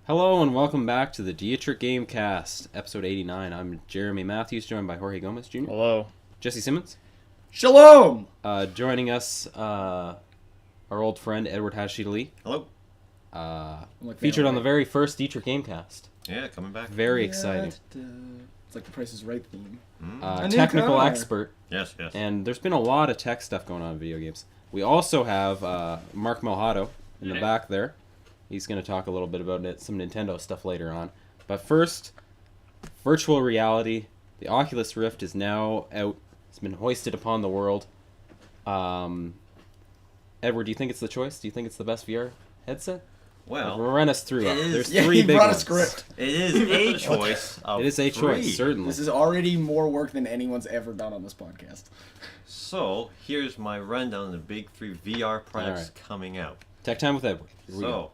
Hello and welcome back to the Dietrich Gamecast, episode 89. I'm Jeremy Matthews, joined by Jorge Gomez Jr. Hello. Jesse Simmons. Shalom! Joining us, our old friend Edward Hashidali. Hello. Featured on the very first Dietrich Gamecast. Yeah, coming back. Very exciting. It's like the Price is Right theme. Technical expert. Yes. And there's been a lot of tech stuff going on in video games. We also have Mark Malhado in the back there. He's going to talk a little bit about some Nintendo stuff later on. But first, virtual reality. The Oculus Rift is now out. It's been hoisted upon the world. Edward, do you think it's the choice? Do you think it's the best VR headset? Well, run us through it. There's Yeah, three he big brought a ones. script. it is a choice. It is a choice, certainly. This is already more work than anyone's ever done on this podcast. So, here's my rundown of the big three VR products coming out. Tech time with Edward. Here we go.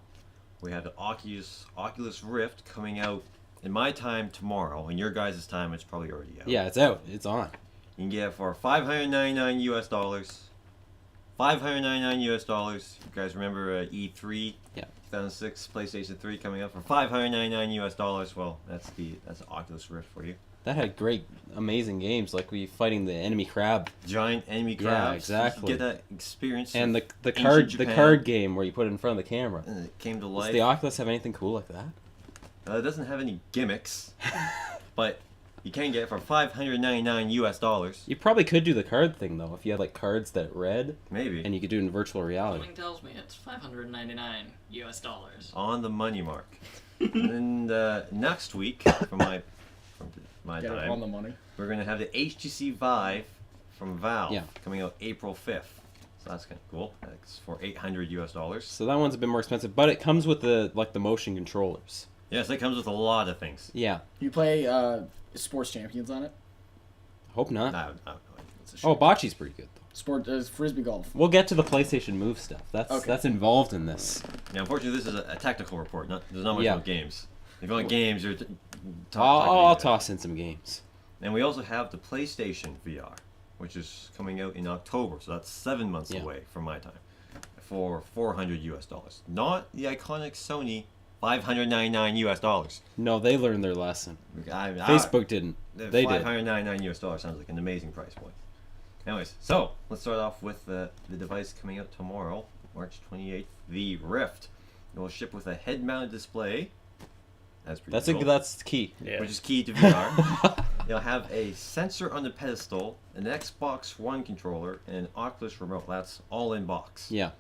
We have the Oculus Rift coming out in my time tomorrow. In your guys' time, it's probably already out. Yeah, it's out. It's on. You can get it for $599 US. $599 US. You guys remember E3? Yeah. 2006 PlayStation 3 coming out for $599 US. Well, that's the Oculus Rift for you. That had great, amazing games, like we fighting the enemy crab. Giant enemy crabs. Yeah, exactly. You get that experience. And the Japan. card game where you put it in front of the camera. And it came to Does life. the Oculus have anything cool like that? It doesn't have any gimmicks, but you can get it for $599 US. You probably could do the card thing though, if you had like cards that read, Maybe. and you could do it in virtual reality. Something tells me it's $599 US. On the money mark. And next week, from my Get it time, on the money. we're going to have the HTC Vive from Valve Yeah. coming out April 5th. So that's kind of cool. That's for $800 US. So that one's a bit more expensive, but it comes with the motion controllers. Yes, it comes with a lot of things. Yeah. You play Sports Champions on it? Hope not. No. It's a shame. Oh, Bocce's pretty good though. Frisbee golf. We'll get to the PlayStation Move stuff. That's Okay. that's involved in this. Now, unfortunately, this is a technical report. There's not much Yeah. about games. If you want games, you're I'll toss in some games. And we also have the PlayStation VR, which is coming out in October, so that's 7 months Yeah. away from my time, for $400 US. Not the iconic Sony $599 US. No, they learned their lesson. Facebook didn't. They did. $599 US sounds like an amazing price point. Anyways, so let's start off with the device coming out tomorrow, March 28th, the Rift. It will ship with a head-mounted display. That's pretty cool. That's key. Yeah. Which is key to VR. You'll have a sensor on the pedestal, an Xbox One controller, and an Oculus remote. That's all in box. Yeah.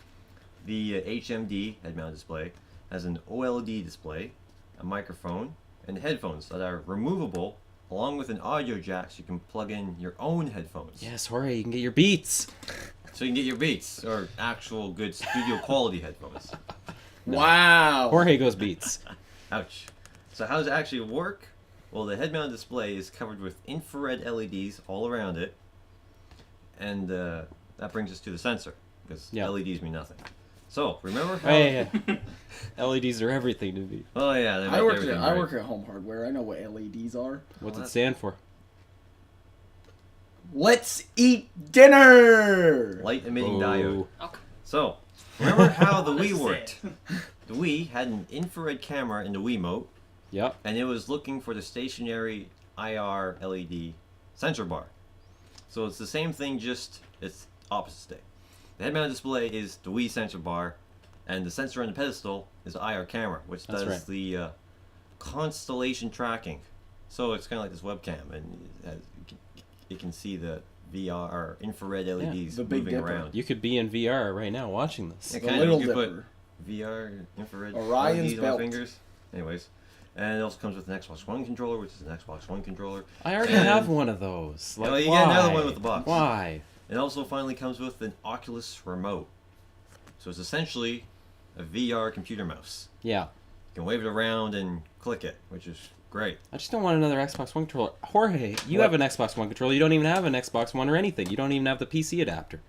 The HMD head-mounted display has an OLED display, a microphone, and headphones that are removable, along with an audio jack so you can plug in your own headphones. Yes, Jorge, you can get your Beats. So you can get your Beats, or actual good studio quality headphones. No. Wow. Jorge goes Beats. Ouch. So how does it actually work? Well, the head-mounted display is covered with infrared LEDs all around it, and that brings us to the sensor, because Yeah. LEDs mean nothing. So, remember how... Hey, LEDs are everything to me. Oh yeah, they make I work everything at right. Home Hardware. I know what LEDs are. What's Well, it stand for? Let's eat dinner! Light emitting Oh. diode. Okay. So, remember how the Let's Wii say worked? it. The Wii had an infrared camera in the Wiimote, Yep. and it was looking for the stationary IR LED sensor bar. So it's the same thing, just it's opposite state. The head-mounted display is the Wii sensor bar, and the sensor on the pedestal is the IR camera, which That's does right. the constellation tracking. So it's kind of like this webcam, and you can see the VR or infrared LEDs the Big moving Dipper. around. You could be in VR right now watching this. Yeah, The kind of. Little You could put Dipper. VR, infrared Orion's LEDs on belt. my fingers. Anyways, and it also comes with an Xbox One controller, which is an Xbox One controller. I already And- have one of those. Like, No, you why? get another one with the box. Why? It also finally comes with an Oculus remote. So it's essentially a VR computer mouse. Yeah. You can wave it around and click it, which is great. I just don't want another Xbox One controller. Jorge, you What? have an Xbox One controller. You don't even have an Xbox One or anything. You don't even have the PC adapter.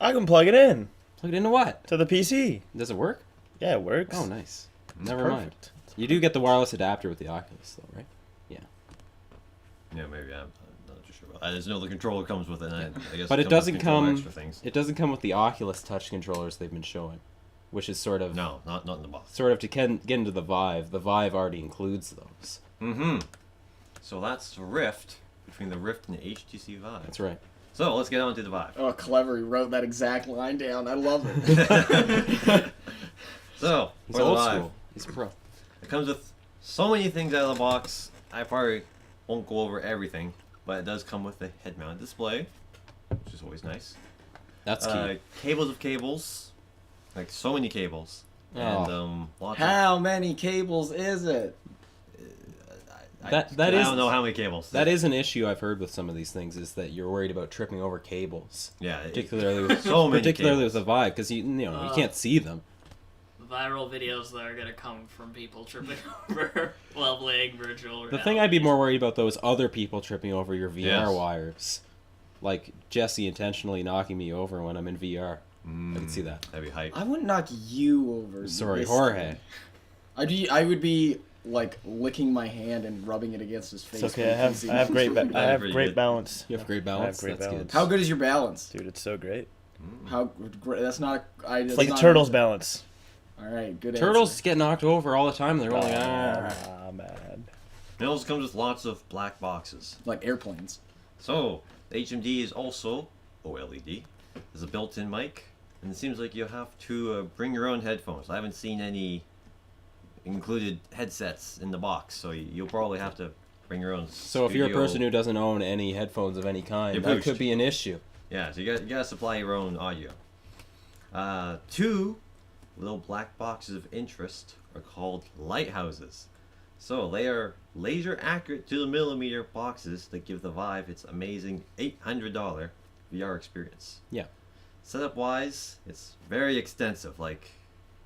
I can plug it in Plug it into what? to the PC. Does it work? Yeah, it works. Oh, nice. It's Never mind. perfect. You do get the wireless adapter with the Oculus, though, right? Yeah, maybe I'm not too sure about that. I just know the controller comes with it, and I guess But it comes with doesn't control come. extra things. It doesn't come with the Oculus touch controllers they've been showing. which is sort of No, not in the box. sort of to get into the Vive. The Vive already includes those. Mm-hmm. So that's the Rift, between the Rift and the HTC Vive. That's right. So let's get on to the Vive. Oh, clever. He wrote that exact line down. I love it. So, He's for the old Vive, school. He's a pro. it comes with so many things out of the box. I probably won't go over everything, but it does come with a head-mounted display, which is always nice. That's key. Cables of cables, like so many cables, and lots of... How many cables is it? I That is- don't know how many cables. That is an issue I've heard with some of these things, is that you're worried about tripping over cables. Yeah, Particularly with, so many particularly cables. with the Vive, because you can't see them. Viral videos that are gonna come from people tripping over while playing virtual reality. The thing I'd be more worried about, though, is other people tripping over your VR Yes. wires. Like Jesse intentionally knocking me over when I'm in VR. I can see that. That'd be hype. I wouldn't knock you over. Sorry, this Jorge. thing. I would be like licking my hand and rubbing it against his face. It's okay. I have That's I have pretty great good. balance. You have great balance? great That's balance. How good is your balance? Dude, it's so great. How great? That's not. It's like the turtles' balance. All right, good. Turtles answer. get knocked over all the time. They're only... Ah, man. It also comes with lots of black boxes. Like airplanes. So, the HMD is also OLED. There's a built-in mic, and it seems like you have to bring your own headphones. I haven't seen any included headsets in the box, so you'll probably have to bring your own. So if you're a person who doesn't own any headphones of any kind, You're that booshed. could be an issue. Yeah, so you gotta supply your own audio. Two little black boxes of interest are called lighthouses. So they are laser accurate to the millimeter boxes that give the Vive its amazing $800 VR experience. Yeah. Setup wise, it's very extensive. Like,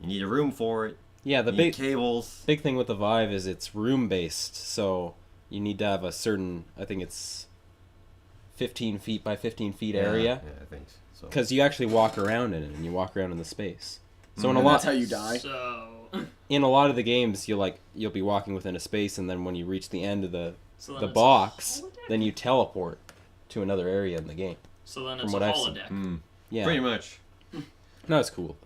you need a room for it. Yeah, the you need big cables. big thing with the Vive is it's room-based, so you need to have a certain, I think it's 15 feet by 15 feet area, Yeah, I think so. because you actually walk around in it, and you walk around in the space. So in a And lot, that's how you die. So, in a lot of the games, you'll be walking within a space, and then when you reach the end of the so then the it's box, a holodeck? then you teleport to another area in the game. So then from it's a what I've seen. holodeck. Yeah, Pretty much. no, it's cool.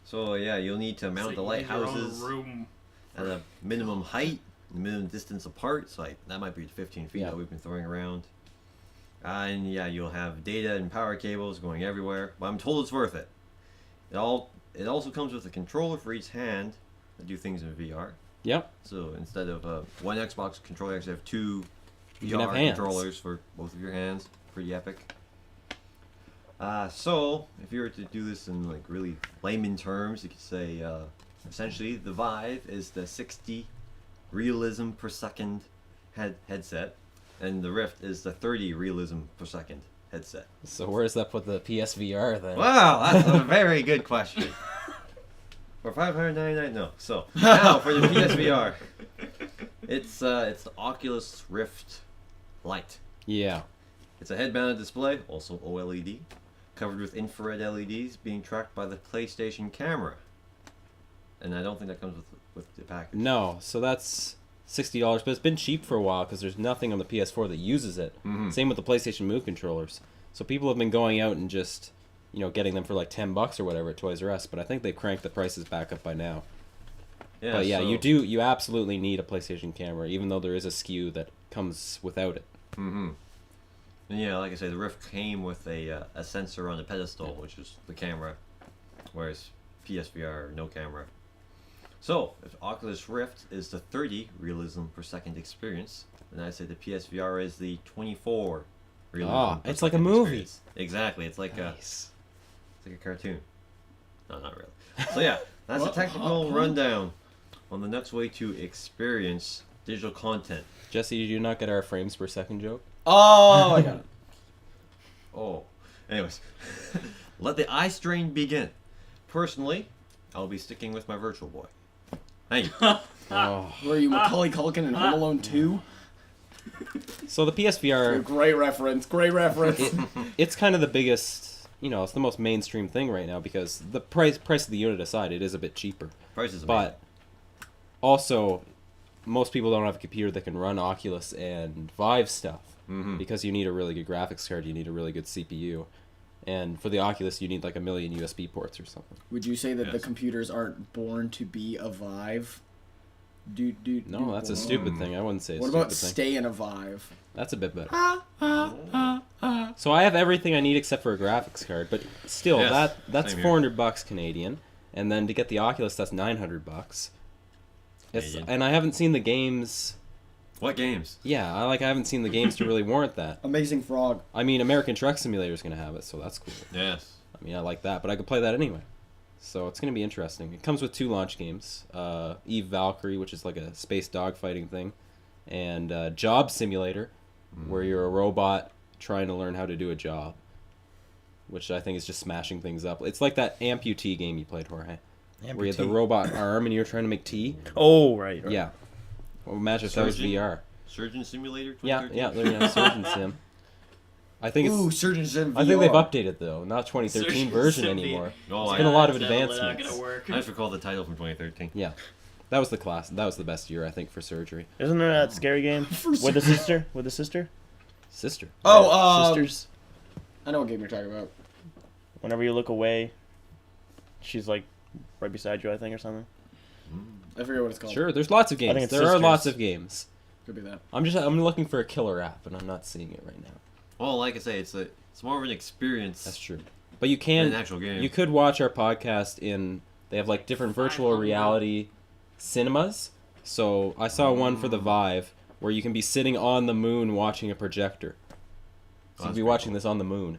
So yeah, you'll need to mount the So you need your own lighthouses room. at a minimum height, minimum distance apart. So like that might be 15 feet Yeah. that we've been throwing around. And yeah, you'll have data and power cables going everywhere. But I'm told it's worth it. It also comes with a controller for each hand that do things in VR. Yep. So instead of one Xbox controller, you actually have two You can VR have hands. controllers for both of your hands. Pretty epic. So if you were to do this in like really layman terms, you could say essentially the Vive is the 60 realism per second headset, and the Rift is the 30 realism per second headset. So where does that put the PSVR then? Wow, that's a very good question. For $599, no. So now for the PSVR, it's the Oculus Rift Lite. Yeah. It's a head-mounted display, also OLED, covered with infrared LEDs, being tracked by the PlayStation camera. And I don't think that comes with the package. No, so that's $60, but it's been cheap for a while because there's nothing on the PS4 that uses it. Mhm. Same with the PlayStation Move controllers. So people have been going out and just, getting them for like $10 or whatever at Toys R Us, but I think they've cranked the prices back up by now. Yeah, But yeah, so- you absolutely need a PlayStation camera, even though there is a SKU that comes without it. Mm-hmm. And yeah, like I say, the Rift came with a sensor on the pedestal, which is the camera, whereas PSVR, no camera. So, if Oculus Rift is the 30 realism per second experience, then I'd say the PSVR is the 24 realism Ah, per it's like a second movie. experience. Exactly, it's like Nice. it's like a cartoon. No, not really. So yeah, that's a What? technical rundown on the next way to experience digital content. Jesse, did you not get our frames per second joke? Oh, I got it. Oh, anyways, let the eye strain begin. Personally, I'll be sticking with my Virtual Boy. Thank you. Oh. Were you Macaulay Culkin in Home Alone 2? So the PSVR, Great reference. Great reference. it's kind of the biggest, it's the most mainstream thing right now because the price of the unit aside, it is a bit cheaper. Price is amazing. But also, most people don't have a computer that can run Oculus and Vive stuff Mhm. because you need a really good graphics card, you need a really good CPU. And for the Oculus, you need like 1 million USB ports or something. Would you say that the Yes. computers aren't born to be a Vive? No, that's a stupid thing. I wouldn't say a What stupid about thing. stay in a Vive? That's a bit better. So I have everything I need except for a graphics card, but still, Yes, that's same here. $400 Canadian, and then to get the Oculus, that's $900. Canadian. And I haven't seen the games. What games? Yeah, I haven't seen the games to really warrant that. Amazing Frog. I mean, American Truck Simulator is going to have it, so that's cool. Yes. I mean, I like that, but I could play that anyway. So it's going to be interesting. It comes with 2 launch games. Eve Valkyrie, which is like a space dogfighting thing, and Job Simulator, where you're a robot trying to learn how to do a job, which I think is just smashing things up. It's like that amputee game you played, Jorge, where you had the robot arm and you're trying to make tea. Oh, right. Yeah. Well, imagine if that was Surgeon? VR. Surgeon Simulator. Yeah, 2013? yeah, there you go, Surgeon Sim. I think it's. Ooh, Surgeons in VR. I think they've updated though, not 2013 Surgeon version Sim anymore. No, It's I, been a lot of Definitely not advancements. gonna work. I just recall the title from 2013. Yeah, that was the class. That was the best year I think for surgery. Isn't there that scary game with the sister? With the sister? Sister. Oh, Sisters. I know what game you're talking about. Whenever you look away, she's like right beside you, I think, or something. I forget what it's called. Sure, there's lots of games. think it's There are Sisters. lots of games. Could be that. I'm looking for a killer app, and I'm not seeing it right now. Well, like I say, it's more of an experience That's true. But you than can an actual game. you could watch our podcast in. They have like different virtual 500. reality cinemas. So I saw one for the Vive where you can be sitting on the moon watching a projector. So Oh, you'd that's be pretty watching cool. this on the moon.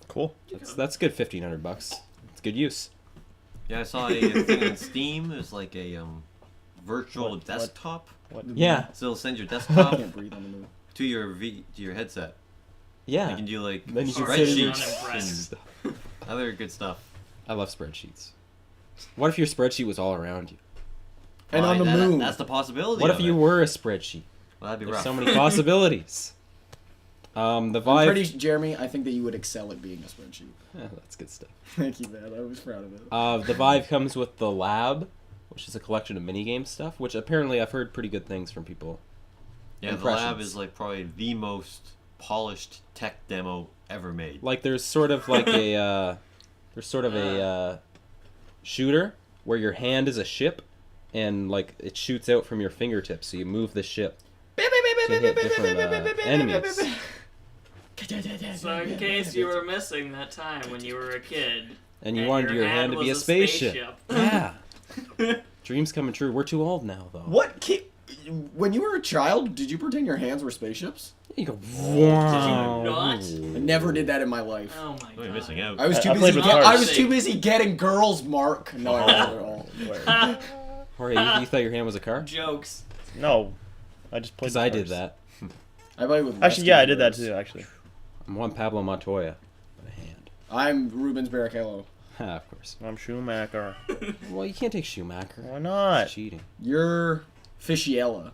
Cool. That's good. $1,500. It's good use. Yeah, I saw a thing on Steam. There's like a virtual What? desktop. What? Yeah. So it'll send your I desktop can't breathe on the moon. to your headset. Yeah. You can do like Then you can sit in your spreadsheets and other good stuff. I love spreadsheets. What if your spreadsheet was all around you? And Why, on the that- moon. That's the possibility. What of if you it. were a spreadsheet? Well, that'd be There's rough. so many possibilities. The I'm Vive. pretty, Jeremy, I think that you would excel at being a spreadsheet. Yeah, that's good stuff. Thank you, man. I was proud of it. The Vive comes with the Lab, which is a collection of minigame stuff, which apparently I've heard pretty good things from people. Yeah, the lab impressions. is like probably the most polished tech demo ever made. Like there's sort of like a shooter where your hand is a ship, and like it shoots out from your fingertips, so you move the ship to hit different enemies. So in case you were missing that time when you were a kid, And you wanted your hand to be a was spaceship. Yeah. Dreams coming true. We're too old now, though. What? When you were a child, did you pretend your hands were spaceships? You go. Did you Wow. not? I never did that in my life. Oh my Oh, god. you're missing out. I was too I played busy. with I cards. was too busy getting girls, Mark. No, I wasn't at all. Jorge, you thought your hand was a car? Jokes. No, I just played. Because with I did cars. that. I played with. Actually, yeah, I rescue did that girls. too. Actually, I'm one Pablo Montoya. With a hand. I'm Rubens Barrichello. Ha, of course. I'm Schumacher. Well, you can't take Schumacher. Why not? It's cheating. You're Fishiella.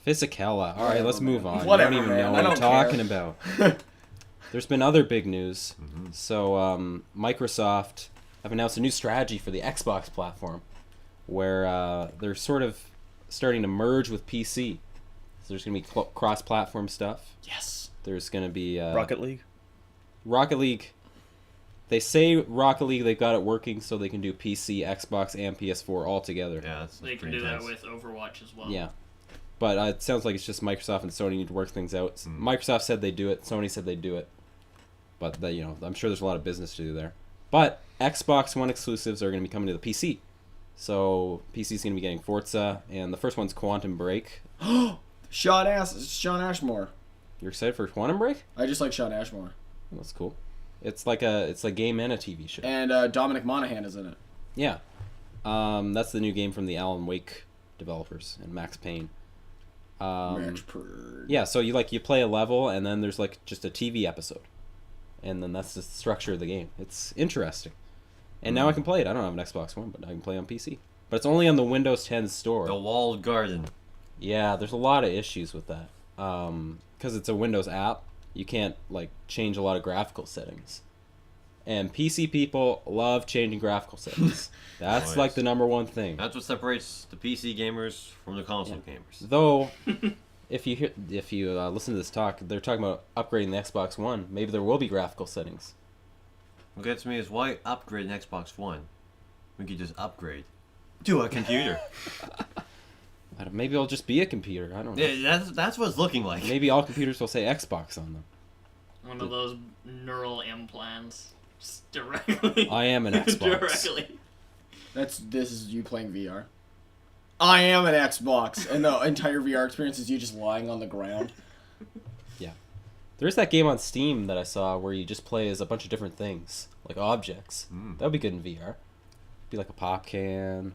Physicella. All right, let's move on. Whatever, you don't even man. know I what I'm don't care. talking about. There's been other big news. So, Microsoft have announced a new strategy for the Xbox platform, where they're sort of starting to merge with PC. So there's going to be cross-platform stuff. Yes. There's going to be Rocket League. Rocket League. They say Rocket League they've got it working so they can do PC, Xbox, and PS4 all together. Yeah, that's They can pretty do that intense. with Overwatch as well. Yeah. But it sounds like it's just Microsoft and Sony need to work things out. Microsoft said they'd do it. Sony said they'd do it. But I'm sure there's a lot of business to do there. But Xbox One exclusives are going to be coming to the PC. So PC's going to be getting Forza, and the first one's Quantum Break. Sean Ashmore. You're excited for Quantum Break? I just like Sean Ashmore. Well, that's cool. It's like a game and a TV show. And Dominic Monaghan is in it. Yeah. That's the new game from the Alan Wake developers and Max Payne. Max Purd. Yeah, so you play a level and then there's like just a TV episode. And then that's the structure of the game. It's interesting. And now I can play it. I don't have an Xbox One, but I can play on PC. But it's only on the Windows 10 store. The walled garden. Yeah, there's a lot of issues with that. Because it's a Windows app, you can't change a lot of graphical settings. And PC people love changing graphical settings. That's Oh, yes. the number one thing. That's what separates the PC gamers from the console gamers. Though, if you listen to this talk, they're talking about upgrading the Xbox One. Maybe there will be graphical settings. What gets me is why upgrade an Xbox One? We could just upgrade to a computer. Maybe it'll just be a computer. I don't know. Yeah, that's what it's looking like. Maybe all computers will say Xbox on them. One of those neural implants. Just directly. I am an Xbox. Directly. This is you playing VR. I am an Xbox, and the entire VR experience is you just lying on the ground. There's that game on Steam that I saw where you just play as a bunch of different things, like objects. That would be good in VR. Be like a pop can.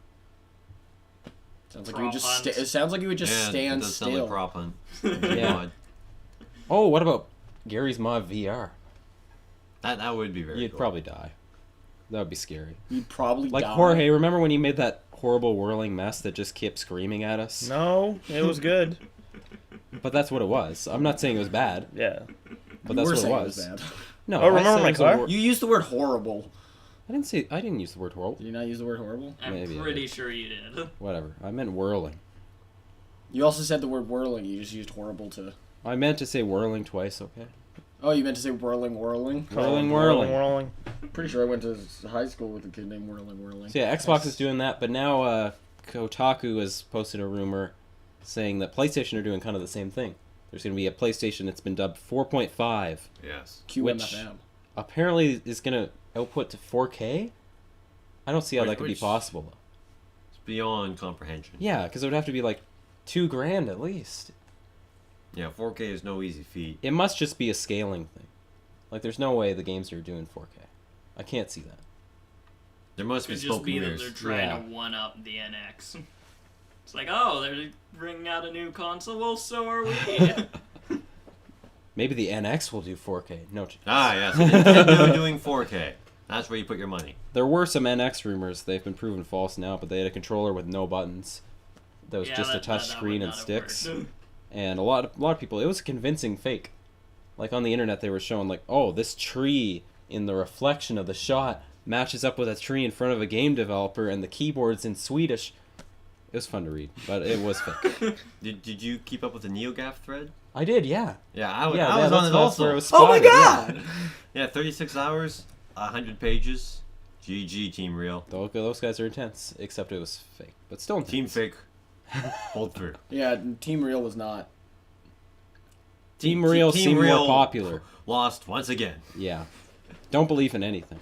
Sounds like you would just. It sounds like you would just stand does still. sound like prop hunt. Yeah. Oh, what about Gary's Mod VR? That would be very. You'd cool. probably die. That would be scary. You'd probably Like die. Jorge, remember when you made that horrible whirling mess that just kept screaming at us? No, it was good. But that's what it was. I'm not saying it was bad, Yeah. but You that's were what it saying was. bad. No, Oh, I remember said my it was a car? wor- You used the word horrible. I didn't use the word horrible. Did you not use the word horrible? I'm Maybe I pretty did. sure you did. Whatever. I meant whirling. You also said the word whirling. You just used horrible to. I meant to say whirling twice, okay? Oh, you meant to say whirling. Whirling, Whirling, whirling. whirling. Pretty sure I went to high school with a kid named Whirling. So yeah, Xbox is doing that, but now Kotaku has posted a rumor saying that PlayStation are doing kind of the same thing. There's going to be a PlayStation that's been dubbed 4.5. Yes. QMFM. Apparently is going to output to 4K? I don't see how that could be Which- possible, though. It's beyond comprehension. Yeah, because it would have to be like $2,000 at least. Yeah, 4K is no easy feat. It must just be a scaling thing. Like, there's no way the games are doing 4K. I can't see that. There must be Could smoke just be and that mirrors. they're trying Yeah. to one up the NX. It's like, oh, they're bringing out a new console. Well, so are we. Maybe the NX will do 4K. No chance. Ah, yes. Nintendo doing 4K. That's where you put your money. There were some NX rumors. They've been proven false now, but they had a controller with no buttons. That was Yeah, just a that touch would screen and not have sticks. worked. And a lot of people, it was a convincing fake. Like on the internet, they were showing like, oh, this tree in the reflection of the shot matches up with a tree in front of a game developer, and the keyboard's in Swedish. It was fun to read, but it was fake. Did you keep up with the NeoGAF thread? I did, yeah. Yeah, I was Yeah, on that's it where also. it was Oh my spotted, yeah. god! Yeah, 36 hours, 100 pages. GG, Team Real. Those guys are intense, except it was fake, but still intense. Team Fake. Hold through. Yeah, Team Real was not. Team Real Team seemed Real more popular. Lost once again. Yeah. Don't believe in anything.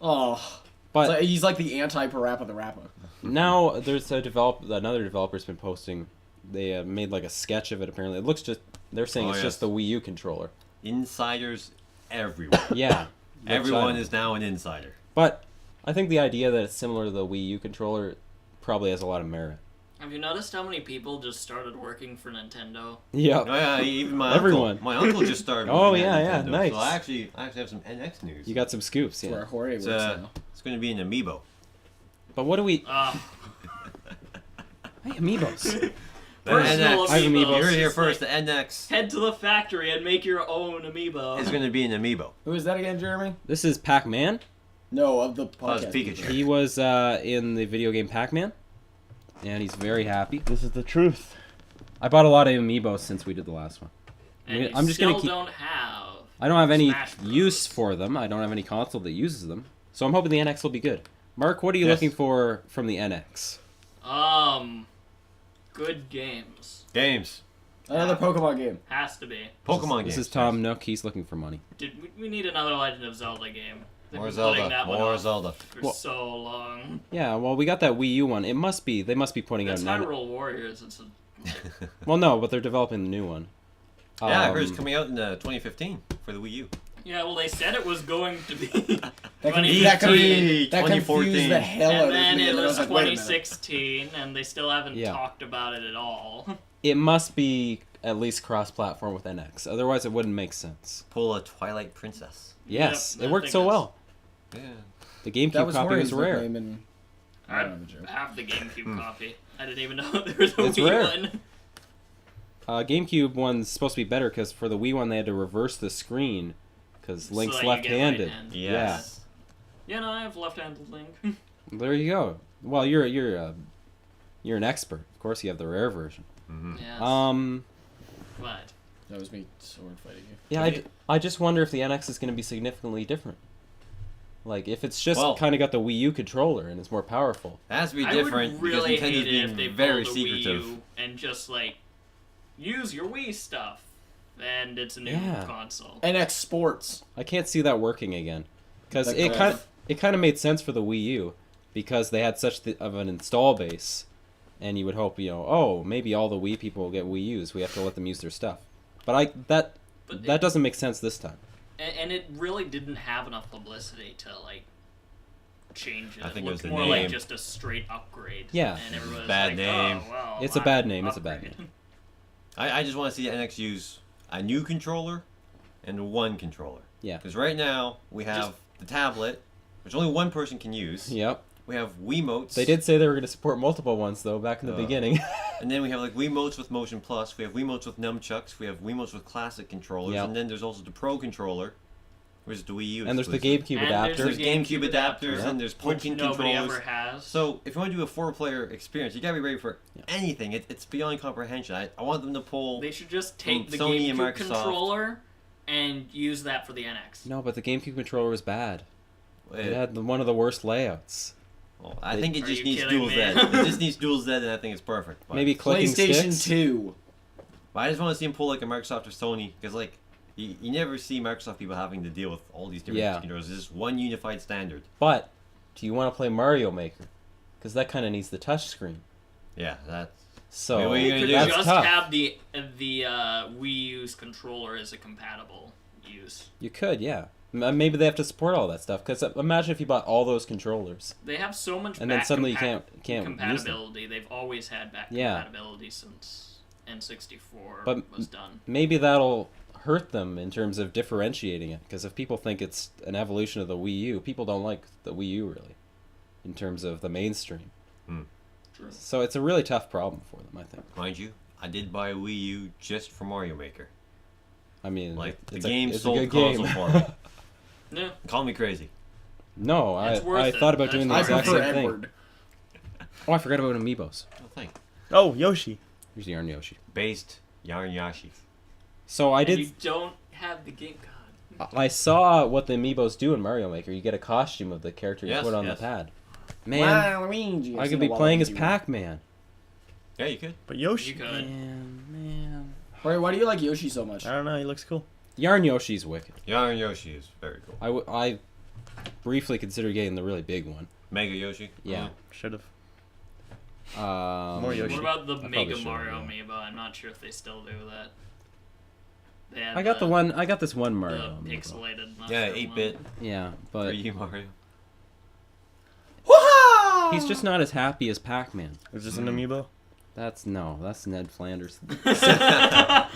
Oh. But He's like the anti-Parappa the Rappa. now there's another developer's been posting. They made like a sketch of it. Apparently, it looks just. They're saying Oh, it's yes. just the Wii U controller. Insiders everywhere. Yeah. Everyone China. is now an insider. But I think the idea that it's similar to the Wii U controller probably has a lot of merit. Have you noticed how many people just started working for Nintendo? Yeah. Oh yeah, even my Everyone. uncle. My uncle just started. Oh, working at yeah, Nintendo, nice. So I actually have some NX news. You got some scoops, That's where yeah. Jorge It's, works now. it's going to be an amiibo. But what do we? Oh, Hey, amiibos. The personal NX. I have amiibos. amiibos. You're here Just first. like, The NX head to the factory and make your own amiibo. is going to be an amiibo. Who is that again, Jeremy? This is Pac-Man. No, of the Oh, it's podcast. Pikachu. He was in the video game Pac-Man, and he's very happy. This is the truth. I bought a lot of amiibos since we did the last one. And you I'm just still gonna keep. don't have. I don't have any Smash Bros. use for them. I don't have any console that uses them. So I'm hoping the NX will be good. Mark, what are you Yes. looking for from the NX? Good games. Games. Another Pokemon game. Has to be. Pokemon This games. is Tom Nook. He's looking for money. We need another Legend of Zelda game. They've More been putting Zelda. that one More off Zelda. for Well- so long. Yeah, well, we got that Wii U one. They must be putting That's out. Hyrule Warriors. It's a, Well, no, but they're developing the new one. Yeah, I heard it's Um, coming out in 2015 for the Wii U. yeah, well, they said it was going to be. That, con- 2015. that, con- that 2014. confused the hell out And of then me. it And I was like, wait a minute. 2016, and they still haven't Yeah. talked about it at all. It must be at least cross-platform with NX. Otherwise, it wouldn't make sense. Pull a Twilight Princess. Yes, Yep, it I worked think so that's- well. Yeah. The That GameCube was copy Jorge's was rare. nickname in- I don't have a joke. I have the GameCube copy. I didn't even know there was a It's Wii rare. one. GameCube one's supposed to be better because for the Wii one they had to reverse the screen because So Link's that you get left-handed. right-handed. Yes. Yeah, no, I have left-handed Link. There you go. Well, you're an expert. Of course, you have the rare version. Mm-hmm. Yes. What? That was me sword fighting you. Yeah, I just wonder if the NX is going to be significantly different. Like, if it's just Well- kind of got the Wii U controller and it's more powerful. It has to be I different would really because Nintendo's hate it if they being very pulled a Wii secretive. U and just like use your Wii stuff, and it's a new Yeah. console. NX Sports. I can't see that working again. Because Like it golf. kind of made sense for the Wii U because they had such of an install base, and you would hope, oh, maybe all the Wii people will get Wii U's. We have to let them use their stuff. But But that doesn't make sense this time. and it really didn't have enough publicity to like change it. I think it it was looked the more name. like just a straight upgrade. Yeah. And everybody was Bad like, name. Oh, well, It's a bad name, it's a bad upgraded. I just want to see the NX use a new controller and one controller. Yeah. Because right now we have the tablet, which only one person can use. Yep. We have Wiimotes. They did say they were going to support multiple ones, though, back in the beginning. And then we have like Wiimotes with Motion Plus. We have Wiimotes with nunchucks. We have Wiimotes with classic controllers. Yep. And then there's also the Pro controller, which is the Wii U. And there's the exclusive. GameCube And adapter. There's GameCube adapters, Yeah. and there's Which poking nobody controllers. ever has. So if you want to do a 4-player experience, you gotta be ready for Yeah. anything. It's beyond comprehension. I want them to pull. They should just take the Sony and GameCube Microsoft. controller and use that for the NX. No, but the GameCube controller was bad. It uh, had one of the worst layouts. well, I think it Are just you needs kidding dual me? Z. It just needs dual Z, and I think it's perfect. But, Maybe clicking PlayStation sticks. 2. but I just want to see them pull like a Microsoft or Sony, because like you never see Microsoft people having to deal with all these different Yeah. controllers. It's just one unified standard. But do you want to play Mario Maker? Because that kind of needs the touch screen. Yeah, that's So Wait, what are you You gonna could do? that's just tough. have the Wii U's controller as a compatible use. You could, yeah. Maybe they have to support all that stuff. Because imagine if you bought all those controllers, They have so much and then back suddenly you can't use them. compatibility. They've always had back Yeah. compatibility since N64 But was done. Maybe that'll hurt them in terms of differentiating it. Because if people think it's an evolution of the Wii U, people don't like the Wii U really, in terms of the mainstream. True. So it's a really tough problem for them, I think. mind you. I did buy a Wii U just for Mario Maker. I mean, Like the it's game it's sold a the good console game. for me. Yeah. Call me crazy. No, It's I worth thought it. about doing the I That's exact prefer same thing. Edward. Oh, I forgot about amiibos. Oh, thank. Oh, Yoshi. Here's the Yarn Yoshi. Based Yarn Yashi. So I And did. you don't have the game. God. I saw what the amiibos do in Mario Maker. You get a costume of the character you Yes, put on yes. the pad. Man, Waluigi. I could be playing as Pac-Man. Yeah, you could. But Yoshi. You could. Man. Wait, why do you like Yoshi so much? I don't know. He looks cool. Yarn Yoshi's wicked. Yarn Yoshi is very cool. I briefly considered getting the really big one. Mega Yoshi. Yeah. Should have. More Yoshi. What about the I Mega probably should, Mario yeah. amiibo? I'm not sure if they still do that. They had I got the one. I got this one Mario. The amiibo. pixelated. not Yeah, sure 8-bit. one. Yeah, but 3D Mario. Woohoo! he's just not as happy as Pac-Man. Is this an amiibo? That's Ned Flanders. Howdy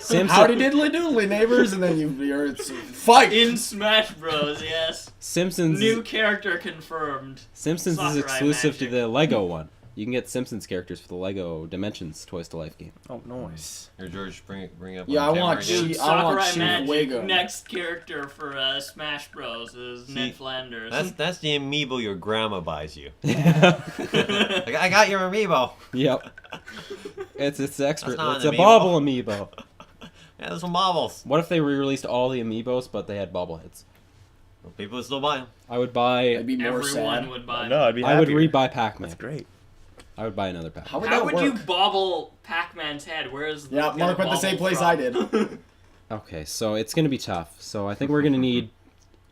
Simpson, diddly doodly, neighbors, and then you're fight! In Smash Bros, yes. Simpsons. New character confirmed. Simpsons is Sakurai exclusive to Magic. the Lego one. You can get Simpsons characters for the Lego Dimensions Toys to Life game. Oh, nice. Here, George, bring up. Yeah, on I want camera again. Chi- I want Sakurai Magic. Fuego. Next character for Smash Bros is See, Ned Flanders. That's the amiibo your grandma buys you. Yep. Like, I got your amiibo. It's extra. That's not It's an a amiibo. bobble amiibo. Yeah, there's some marbles. What if they re-released all the amiibos, but they had bobbleheads? Well, people would still buy them. I would buy. I'd be more Everyone sad. would buy. No, I'd be I would happier. rebuy Pac-Man. That's great. I would buy another Pac-Man. How would How that would work? you bobble Pac-Man's head? Where's the Yeah, Mark went the same place I did. Okay, so it's gonna be tough. So I think we're gonna need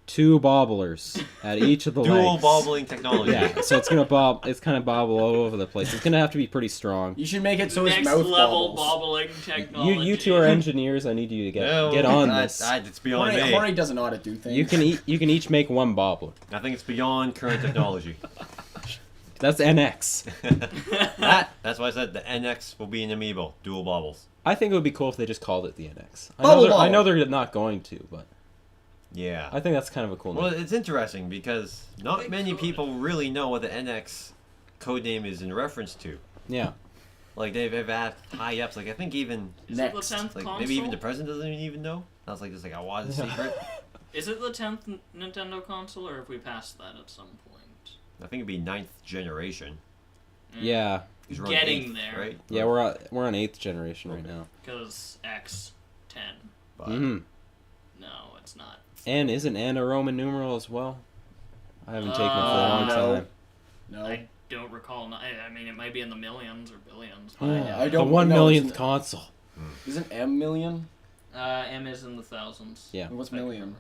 2 bobblers at each of the Dual legs. bobbling technology. Yeah, so it's gonna bob. It's kind of bobble all over the place. It's gonna have to be pretty strong. You should make it so his Next mouth level bobbles. bobbling technology. You two are engineers. I need you to No, get on that- this. It's beyond Jorge, me. Jorge doesn't know how to do things. You can each make 1 bobbler. I think it's beyond current technology. That's NX. That's why I said the NX will be an amiibo, dual bobbles. I think it would be cool if they just called it the NX. Bubble I know ball. they're not going to, but Yeah. I think that's kind of a cool Well, name. it's interesting because not They many could. people really know what the NX codename is in reference to. Yeah. Like they've had tie-ups. Like I think even Is it the Next. 10th like console? maybe even the president doesn't even know. I was like, just like I was a secret. Is it the 10th Nintendo console, or have we passed that at some point? I think it'd be 9th generation. Yeah. He's running Getting eighth, there. right? Yeah, we're on 8th generation right now. Because X10. But Hmm. No, it's not. And isn't N a Roman numeral as well? I haven't taken it for a long No. time. No. I don't recall. I mean, it might be in the millions or billions. Oh, But I the don't 1 know, millionth isn't it? console. Isn't M million? M is in the thousands. Yeah. What's if I can million? remember.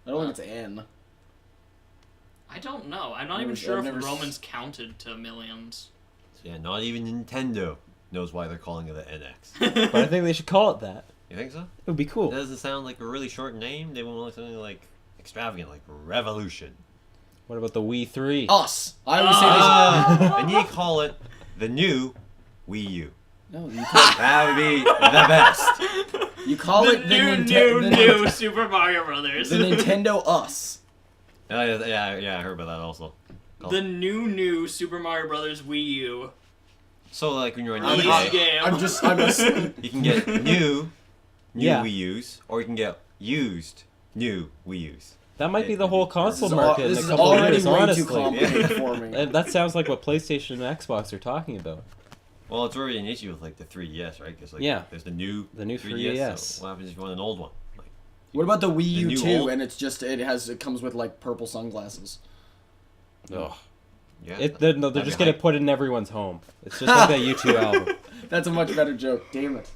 I don't think it's N. I don't know. I'm not I've even never- sure I've if never the s- Romans counted to millions. yeah, not even Nintendo knows why they're calling it the NX. But I think they should call it that. You think so? It would be cool. That doesn't sound like a really short name. They want something like extravagant, like Revolution. What about the Wii 3? Us. I always say And you call it the new Wii U. this. No, you call, That would be the best. you call the it the new Super Mario Brothers. the Nintendo Us. Oh, yeah, I heard about that also. The new Super Mario Brothers Wii U. So, like, when you're on I'm- eBay, game. I'm asleep. you can get new Yeah. Wii U's, or you can get used new Wii U's. That might be the whole console market in This a is couple of already years, way honestly. too complicated for me. That sounds like what PlayStation and Xbox are talking about. Well, it's already an issue with, like, the 3DS, right? Because, like, Yeah. there's the new 3DS. So what happens if you want an old one? Like, What about the Wii U new 2? old- And it comes with like purple sunglasses. Ugh. yeah. They're That'd just be gonna hype. put it in everyone's home. It's just like that U2 album. That's a much better joke. Damn it.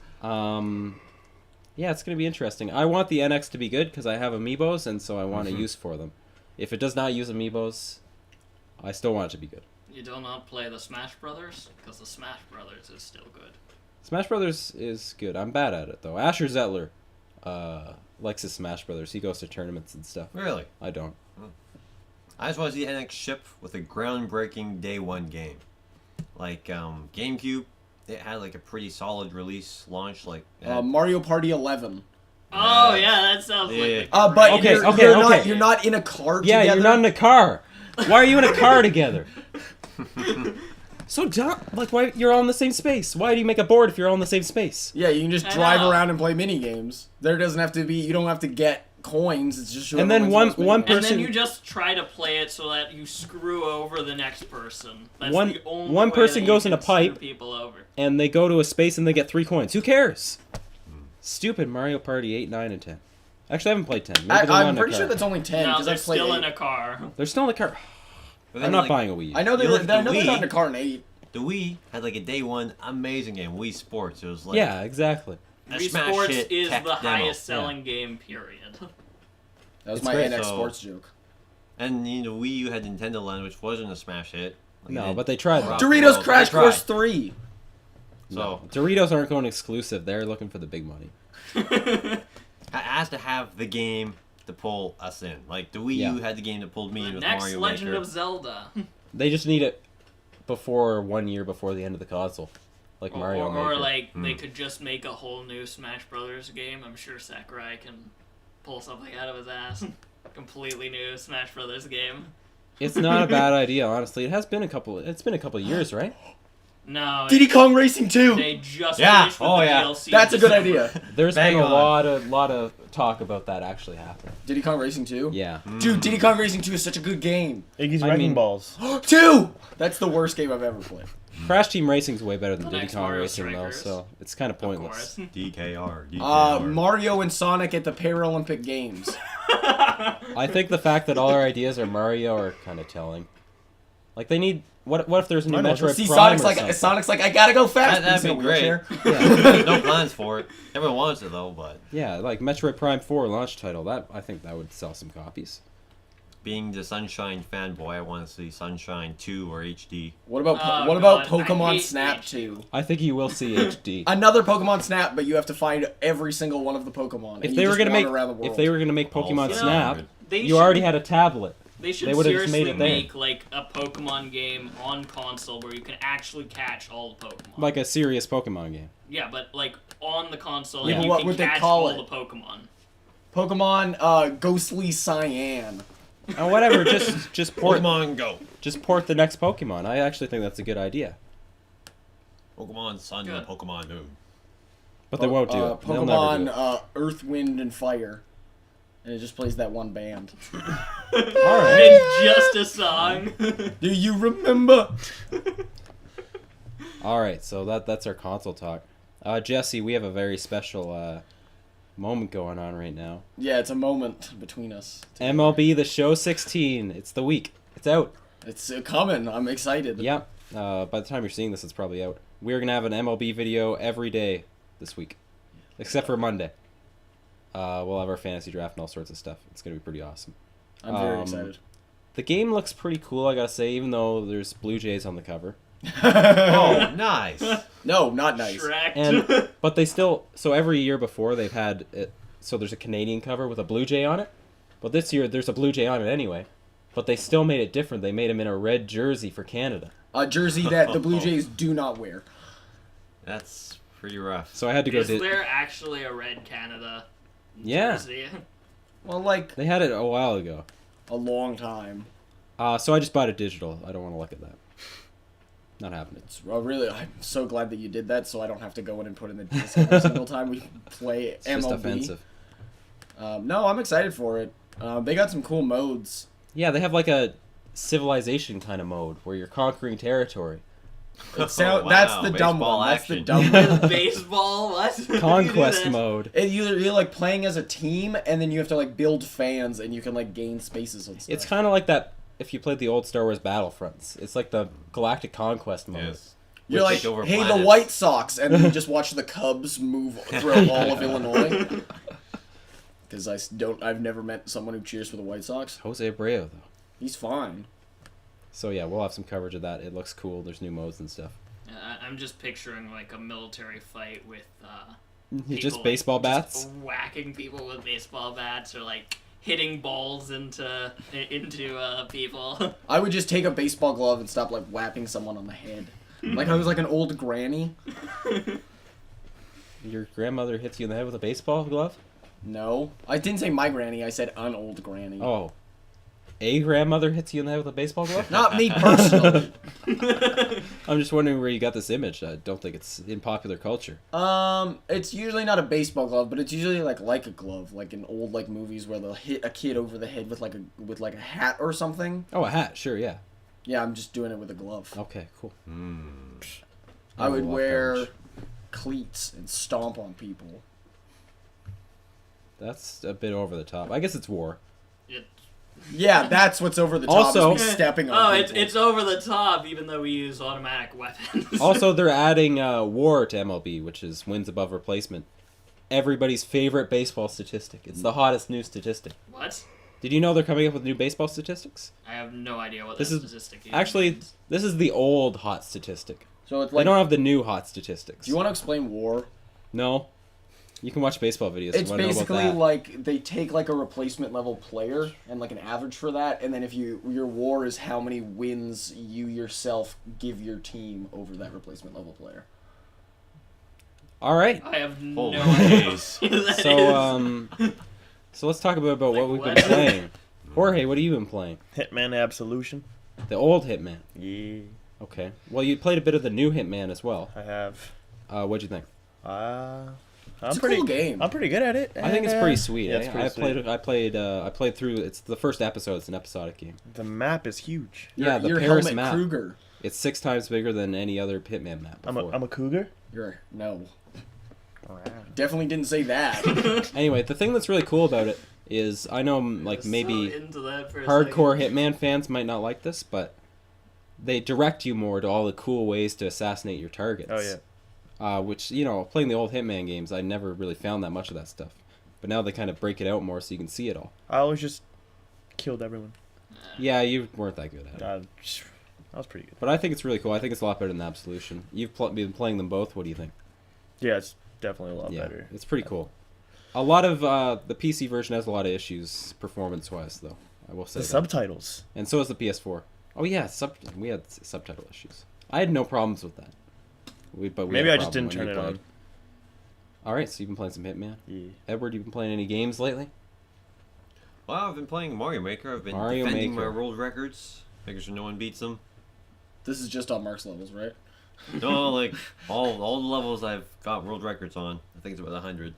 Yeah, it's gonna be interesting. I want the NX to be good because I have amiibos, and so I want a use for them. If it does not use amiibos, I still want it to be good. You do not play the Smash Brothers? Because the Smash Brothers is still good. Smash Brothers is good. I'm bad at it though. Asher Zettler likes his Smash Brothers. He goes to tournaments and stuff. Really? I don't. I just want to see the NX ship with a groundbreaking day one game. Like, Gamecube, it had, like, a pretty solid release launch. Like, it had- Mario Party 11. Oh, yeah, that sounds Yeah. like a But Okay, you're, okay, you're okay. Not, you're not in a car Yeah, together. you're not in a car. Why are you in a car together? So dumb. Like, why you're all in the same space? Why do you make a board if you're all in the same space? Yeah, you can just I drive know. around and play mini games. There doesn't have to be. You don't have to get coins. It's just. And then whoever wins one the most mini And person- then you just try to play it so that you screw over the next person. That's One- the only one way person that goes you in a can screw pipe. people over. And they go to a space and they get 3 coins. Who cares? Stupid Mario Party 8, 9, and 10. Actually, I haven't played 10. Maybe they're not I'm in a pretty car. sure that's only 10 No, because they're I've played still 8. in a car. They're still in the car. But I'm then, not like, buying a Wii U. I know You look at they're the not in Wii. a car in 8. The Wii had, like, a day one amazing game, Wii Sports. It was, like, Yeah, exactly. a Wii smash Sports hit is tech the demo. highest selling game, period. That was It's my great. NX So- Sports joke. And, you know, Wii U had Nintendo Land, which wasn't a smash hit. Like, No, it but they tried. rocked Though. the Doritos world. Crash They tried. Course 3. No. So, Doritos aren't going exclusive. They're looking for the big money. it has to have the game to pull us in. Like, the Wii U Yeah. had the game that pulled me in The with next Mario Legend Maker. of Zelda. They just need it before 1 year before the end of the console, like Mario or Maker. like they could just make a whole new Smash Brothers game. I'm sure Sakurai can pull something out of his ass. Completely new Smash Brothers game. It's not a bad idea, honestly. It's been a couple of years, right? No, Diddy Kong Racing 2. they just Yeah. finished with Oh, the yeah. DLC. That's a good December. idea. There's Bang been a on. lot of talk about that actually happening. Diddy Kong Racing 2? Yeah. Dude, Diddy Kong Racing 2 is such a good game. Iggy's I Wrecking mean- Balls. 2! That's the worst game I've ever played. Crash Team Racing's way better than The Diddy next Kong Mario Racing though, Strikers. so it's kind of Of pointless. course. DKR. Mario and Sonic at the Paralympic Games. I think the fact that all our ideas are Mario are kind of telling. Like they need what if there's a new I know. Metroid See, Prime Sonic's or something? Sonic's like, I gotta go fast. That'd He's in be a great. wheelchair. Yeah. There's no plans for it. Everyone wants it, though, but Yeah, like Metroid Prime 4 launch title. That I think that would sell some copies. being the Sunshine fanboy, I want to see Sunshine 2 or HD. What about Oh, what about God, I Pokemon hate Snap HD. 2? I think you will see HD. Another Pokemon Snap, but you have to find every single one of the Pokemon. If and they you were just gonna make wander around the world. if they were gonna make Pokemon Also Snap, good. They you should- already had a tablet. They should They would've just seriously made it there. make like a Pokemon game on console where you can actually catch all the Pokemon. Like a serious Pokemon game. Yeah, but like on the console, Yeah, and but you what can would they catch call all it? the Pokemon. Pokemon Ghostly Cyan. And whatever, just port Pokemon Go. just port the next Pokemon. I actually think that's a good idea. Pokemon Sun Good. and Pokemon Moon. But they won't do it. They'll never do it. Pokemon Earth, Wind, and Fire. And it just plays that one band. Alright. In just a song. Do you remember? All right, so that's our console talk. Jesse, we have a very special moment going on right now. Yeah, it's a moment between us. MLB The Show 16. It's the week. It's out. It's coming. I'm excited. Yep. By the time you're seeing this, it's probably out. We're gonna have an MLB video every day this week, except for Monday. We'll have our fantasy draft and all sorts of stuff. It's gonna be pretty awesome. I'm very excited. The game looks pretty cool, I gotta say, even though there's Blue Jays on the cover. Oh, nice. No, not nice. Shrek. But they still, so every year before they've had it, so there's a Canadian cover with a Blue Jay on it. But this year there's a Blue Jay on it anyway. But they still made it different. They made him in a red jersey for Canada. A jersey that the Blue Jays do not wear. That's pretty rough. So I had to go. Is there actually a red Canada Yeah, jersey? Well, like they had it a while ago. a long time. So I just bought it digital. I don't want to look at that. Not happening. Well, really, I'm so glad that you did that, so I don't have to go in and put in the disc every single time we play It's MLB. just offensive. No, I'm excited for it. They got some cool modes. Yeah, they have like a civilization kind of mode where you're conquering territory. That's wow, the dumb baseball one. That's the action. dumb one. Baseball? What? Conquest You do that? mode. You're like playing as a team, and then you have to like build fans, and you can like gain spaces and stuff. It's kind of like that if you played the old Star Wars Battlefronts. It's like the Galactic Conquest mode. Yes. You're like, take over hey, the planets. White Sox, and then you just watch the Cubs move through all of Illinois. Because I've never met someone who cheers for the White Sox. Jose Abreu, though. He's fine. So yeah, we'll have some coverage of that. It looks cool. There's new modes and stuff. I'm just picturing like a military fight with Just people, baseball like, bats? just whacking people with baseball bats, or like hitting balls into people. I would just take a baseball glove and stop like whapping someone on the head. Like I was like an old granny. Your grandmother hits you in the head with a baseball glove? No. I didn't say my granny, I said an old granny. Oh. A grandmother hits you in the head with a baseball glove? Not me personally. I'm just wondering where you got this image. I don't think it's in popular culture. It's usually not a baseball glove, but it's usually like a glove, like in old like movies where they'll hit a kid over the head with like a hat or something. Oh, a hat. Sure, yeah. Yeah, I'm just doing it with a glove. Okay, cool. I would love wear coverage. cleats and stomp on people. That's a bit over the top. I guess it's war. Yeah, that's what's over the top. Also- is me stepping on Oh, people. it's over the top, even though we use automatic weapons. Also, they're adding war to MLB, which is wins above replacement. Everybody's favorite baseball statistic. It's the hottest new statistic. What? Did you know they're coming up with new baseball statistics? I have no idea what This that is- statistic is. Actually, this is the old hot statistic. So it's They like. don't have the new hot statistics. Do you want to explain war? No. You can watch baseball videos. if It's you wanna know about basically that. like they take like a replacement level player and like an average for that, and then if your war is how many wins you yourself give your team over that replacement level player. All right. I have Holy no idea. days. what that is. So let's talk about what Like we've what? been playing. Jorge, what have you been playing? Hitman Absolution. The old Hitman. Yeah, Okay. Well, you played a bit of the new Hitman as well. I have. What'd you think? I'm It's a pretty cool game. I'm pretty good at it. I think it's pretty sweet. Yeah, it's eh? pretty sweet. I played through. It's the first episode. It's an episodic game. The map is huge. Yeah, the you're Paris Helmut map. Kruger. It's 6 times bigger than any other Hitman map before. I'm a cougar. No. Definitely didn't say that. Anyway, the thing that's really cool about it is I know like So maybe into that for a hardcore second. Hitman fans might not like this, but they direct you more to all the cool ways to assassinate your targets. Oh yeah. Which, you know, playing the old Hitman games, I never really found that much of that stuff. But now they kind of break it out more so you can see it all. I always just killed everyone. Yeah, you weren't that good at it. I was pretty good. But I think it's really cool. I think it's a lot better than Absolution. You've been playing them both. What do you think? Yeah, it's definitely a lot Yeah, better. it's pretty cool. A lot of the PC version has a lot of issues performance-wise, though. I will say The that. subtitles. And so is the PS4. Oh yeah, we had subtitle issues. I had no problems with that. But we Maybe had a I just problem didn't when turn you it played. on. All right, so you've been playing some Hitman. Yeah. Edward, you've been playing any games lately? Well, I've been playing Mario Maker. I've been Mario defending Maker. my world records, making sure no one beats them. This is just on Mark's levels, right? No, like all the levels I've got world records on. I think it's about 100.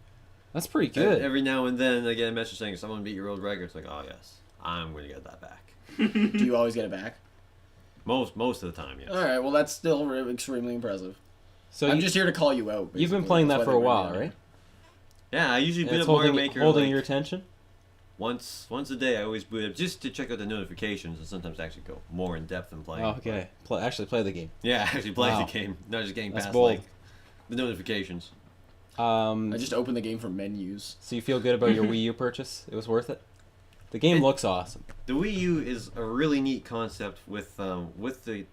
That's pretty good. Every now and then I get a message saying someone beat your world record. It's like, oh yes, I'm gonna get that back. Do you always get it back? Most of the time, yes. All right, well that's still extremely impressive. So I'm just here to call you out. you've been basically. playing That's that why for a they bring me while, on right? Yeah, I usually And boot it's up Mario holding Maker holding like, your attention. once a day. I always boot up just to check out the notifications and sometimes actually go more in depth than playing. Oh, okay. Actually play the game. Yeah, actually play Wow. the game, not just getting That's past bold. like the notifications. I just opened the game from menus. So you feel good about your Wii U purchase? It was worth it. The game looks awesome. The Wii U is a really neat concept with the